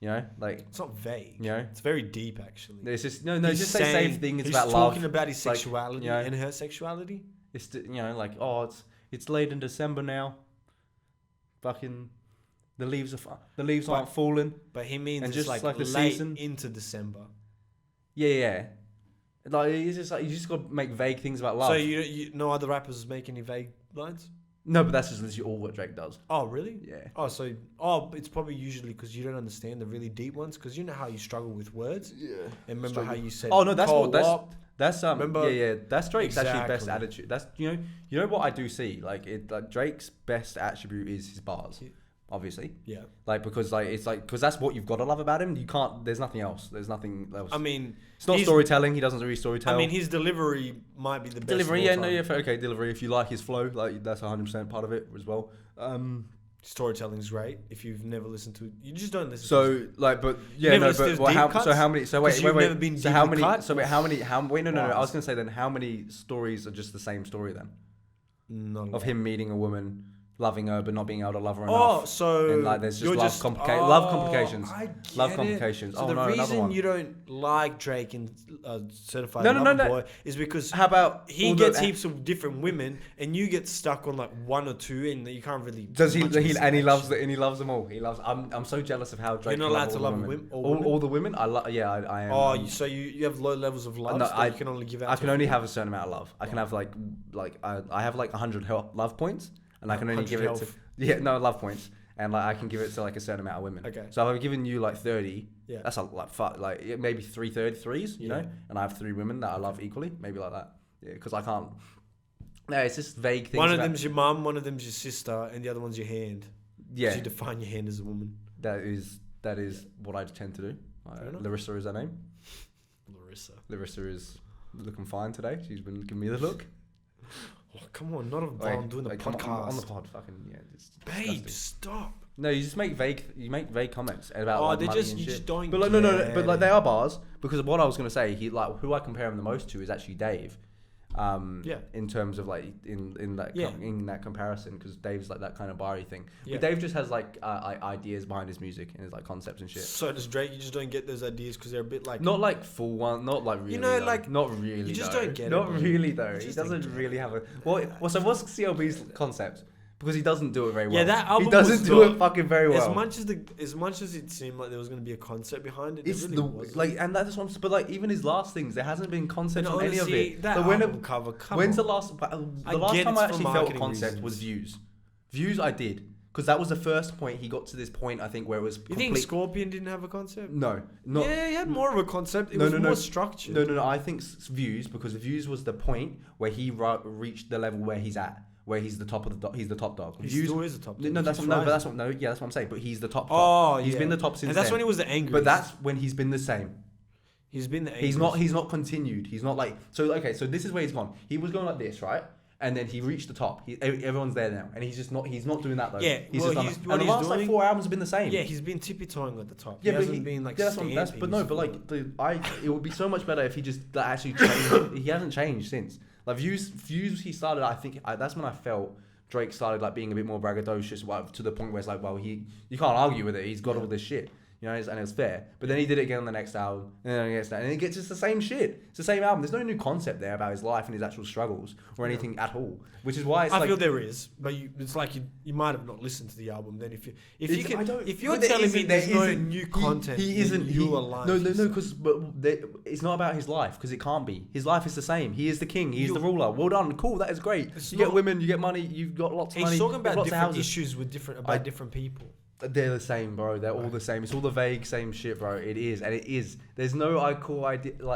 You know, like it's not vague. You know, it's very deep actually. It's just just say things about love. He's talking about his sexuality like, and her sexuality. It's like it's late in December now. Fucking the leaves aren't falling. But he means and it's just like the late season into December. Yeah. Like it's just like you just got to make vague things about love. So you no other rappers make any vague lines? No, but that's just literally all what Drake does. Oh really? Yeah. It's probably usually because you don't understand the really deep ones because you know how you struggle with words. Yeah. And remember how you said. Oh no, that's remember? Yeah. That's Drake's exactly. actually best attitude. That's you know what I do see like Drake's best attribute is his bars. Yeah. Obviously. Yeah. Like because that's what you've got to love about him. You can't. There's nothing else. There's nothing else. I mean, it's not storytelling. He doesn't really storytell. I mean, his delivery might be the best. Delivery, delivery. If you like his flow, like that's 100% part of it as well. Storytelling's great. If you've never listened to it, you just don't listen. So like, but yeah, no, but how many? So wait. So how many? So wait, how many? No. I was gonna say then, how many stories are just the same story then? None of him meeting a woman, loving her but not being able to love her enough. Oh, so and like there's just love complications. Love complications. So the reason you don't like Drake and Certified Lover Boy is because how about he gets heaps of different women and you get stuck on like 1 or 2 and you can't really. Does he? And he loves them all. He loves. I'm so jealous of how Drake. You're not allowed to love all the women. I am. Oh, so you have low levels of love. No, so you can only give out. I can only have a certain amount of love. I can have like I have like 100 love points. And I can only give it to love points, and like I can give it to like a certain amount of women. Okay. So if I've given you like 30, that's like maybe 3 threes, you know. And I have 3 women that I love equally, maybe like that. Yeah, because I can't. No, it's just vague things. One of them's your mum, one of them's your sister, and the other one's your hand. Yeah. You define your hand as a woman. That is what I tend to do. Larissa is her name. Larissa is looking fine today. She's been giving me the look. Oh, come on, not while I'm doing the podcast. On the pod, fucking yeah. It's Babe, disgusting. stop. No, you just make vague comments about like, they money just and you shit. just don't. But like no, but like they are bars because what I was gonna say, who I compare him the most to is actually Dave. In terms of like in that comparison, because Dave's like that kind of bar-y thing. Yeah. But Dave just has like ideas behind his music and his like concepts and shit. So does Drake. You just don't get those ideas because they're a bit like Not like full one, not like really. Not really. You just though. don't get it. Not really though. You He just doesn't don't really have a. So what's CLB's concept? Because he doesn't do it very well. Yeah, that album he doesn't do it fucking very well. As much as it seemed like there was going to be a concept behind it, It's it really wasn't. and that's what but like even his last things, there hasn't been concept And on any of honestly, it. that But album cover, when's on. the last I last get time it's I for actually felt marketing concept was reasons. Views I did. Because that was the first point he got to this point, I think, where it was You think Scorpion didn't have a concept? No, not Yeah, he had more of a concept. It No, was no, more no. structured. No. I think Views, because Views was the point where he reached the level where he's at, where he's the top of the he's the top dog. He Views, still is a top dog. no, that's He's what, no, but rising. that's what no, yeah, that's what I'm saying. But he's the top. Oh, He's yeah. been the top since. And that's then. when he was the angriest. But that's when he's been the same. He's been the angriest. He's not continued. He's not like so. Okay, so this is where he's gone. He was going like this, right? And then he reached the top. Everyone's there now, and he's just not. He's not doing that though. Yeah, he's well, just he's- done that. what And the he's last like doing- 4 albums have been the same. Yeah, he's been tippy-toeing at the top. Yeah, he but hasn't been like but stamping no, his but like foot. it would be so much better if he just like, actually changed. He hasn't changed since. Like views he started. I think that's when I felt Drake started like being a bit more braggadocious, to the point where it's like, well, you can't argue with it. He's got all this shit. You know, and it's fair. But then he did it again on the next album, and then it gets just the same shit. It's the same album. There's no new concept there about his life and his actual struggles or anything at all. Which is why it's I like feel there is, but it's like you might have not listened to the album. Then if you're but there telling me isn't- there's there no isn't- new content, He isn't. You are lying. No. Because it's not about his life. Because it can't be. His life is the same. He is the king. He is the ruler. Well done. Cool. That is great. It's You get not- women. You get money. You've got lots of money. He's talking you have about lots of different houses. issues with different people. They're the same, bro. They're all the same. It's all the vague same shit, bro. It is, and it is. There's no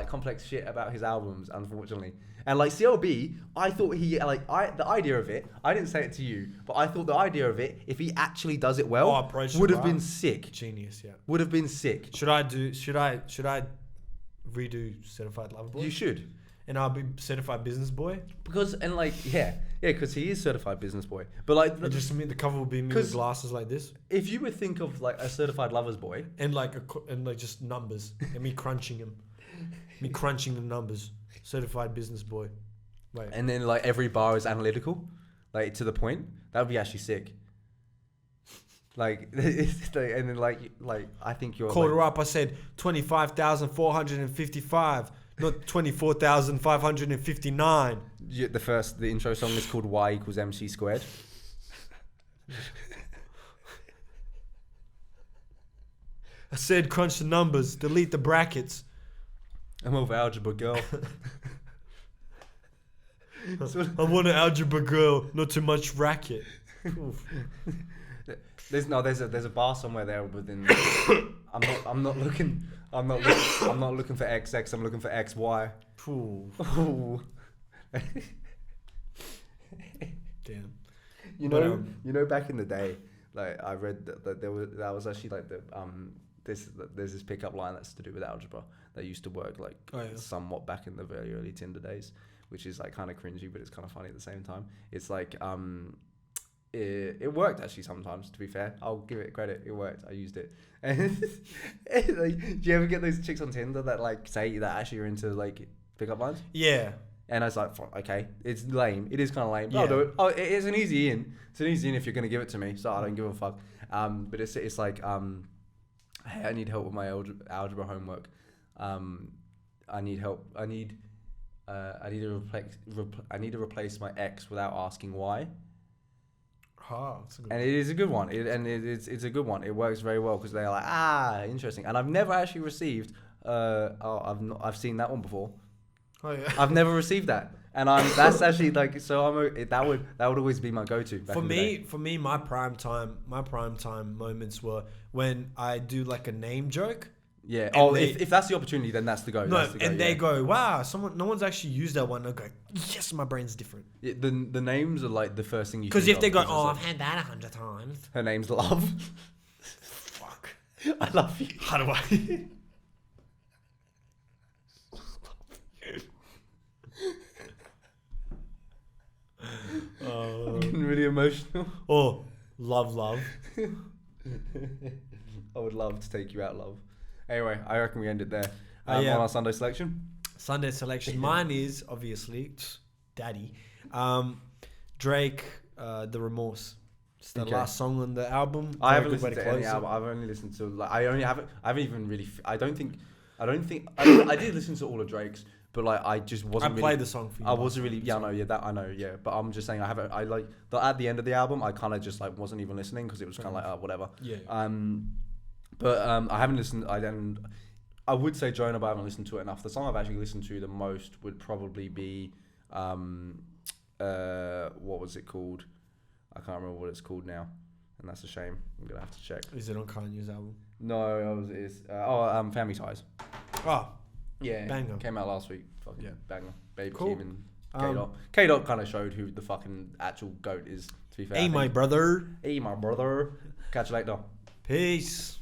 complex shit about his albums, unfortunately. And like CLB, I thought the idea of it. I didn't say it to you, but I thought the idea of it, if he actually does it well, would have been sick. Genius, yeah. Would have been sick. Should I redo Certified Lover Boy? You should. And I'll be Certified Business Boy. Because because he is certified business boy. But like, And just the cover will be me with glasses like this, if you would think of like a certified lover's boy, and like just numbers, and me crunching the numbers. Certified Business Boy. Wait. and then like every bar is analytical, like to the point, that would be actually sick. Like, and then like I think you're Called her up. I said 25,455, not 24,559. the intro song is called Y = MC squared. I said crunch the numbers, delete the brackets. I'm over algebra girl. I want an algebra girl, not too much racket. Oof. There's a bar somewhere there within. I'm not looking for XX. I'm looking for XY. Ooh. Damn. You know, back in the day, like I read that that was actually like there's this pickup line that's to do with algebra that used to work like somewhat back in the very early Tinder days, which is like kind of cringy, but it's kind of funny at the same time. It's like it worked actually sometimes. To be fair, I'll give it credit. It worked. I used it. And like, do you ever get those chicks on Tinder that like say that actually you're into like pickup lines? Yeah. And I was like, okay, it's lame. It is kind of lame. But Yeah. I'll do it. Oh, it's an easy in. It's an easy in if you're gonna give it to me. So I don't give a fuck. But it's like hey, I need help with my algebra homework. I need help. I need to replace my X without asking why. That's a good And it is a good one. It's a good one. It works very well because they're like, interesting. And I've never actually received. I've seen that one before. Oh yeah. I've never received that, and that's actually like so. That would always be my go-to. For me, my prime time moments were when I do like a name joke, Yeah. And Oh, they- if that's the opportunity, then that's the go. No, That's the go, and they yeah. go, wow, no one's actually used that one. They go, yes, my brain's different. Yeah, the names are like the first thing you. Because think if they of, go, 'cause it's Oh, like, I've had that 100 times. her name's Love. Fuck. I love you. How do I? Getting really emotional. Oh, love. I would love to take you out, Love. Anyway, I reckon we end it there. Yeah. On our Sunday selection. Sunday selection. Mine is obviously Daddy. Drake, The Remorse. It's the Okay. last song on the album. I Very haven't good way listened to any close it. album. I've only listened to like I haven't even really. I did listen to all of Drake's, but like I just I wasn't. played the song for you. I wasn't really. Yeah, I know. Yeah, that I know. Yeah, but I'm just saying I haven't. I like at the end of the album. I kind of just like wasn't even listening because it was kind of like whatever. Yeah. But I haven't listened. I would say Jonah, but I haven't listened to it enough. The song I've actually listened to the most would probably be what was it called? I can't remember what it's called now, and that's a shame. I'm gonna have to check. Is it on Kanye's album? No, it's Family Ties. Oh, Yeah, banger. came out last week. Fucking Yeah. banger. Baby Cool. Keem and K-Dot. K-Dot kind of showed who the fucking actual GOAT is. To be fair, hey, my brother. Hey, my brother. Catch you later. Peace.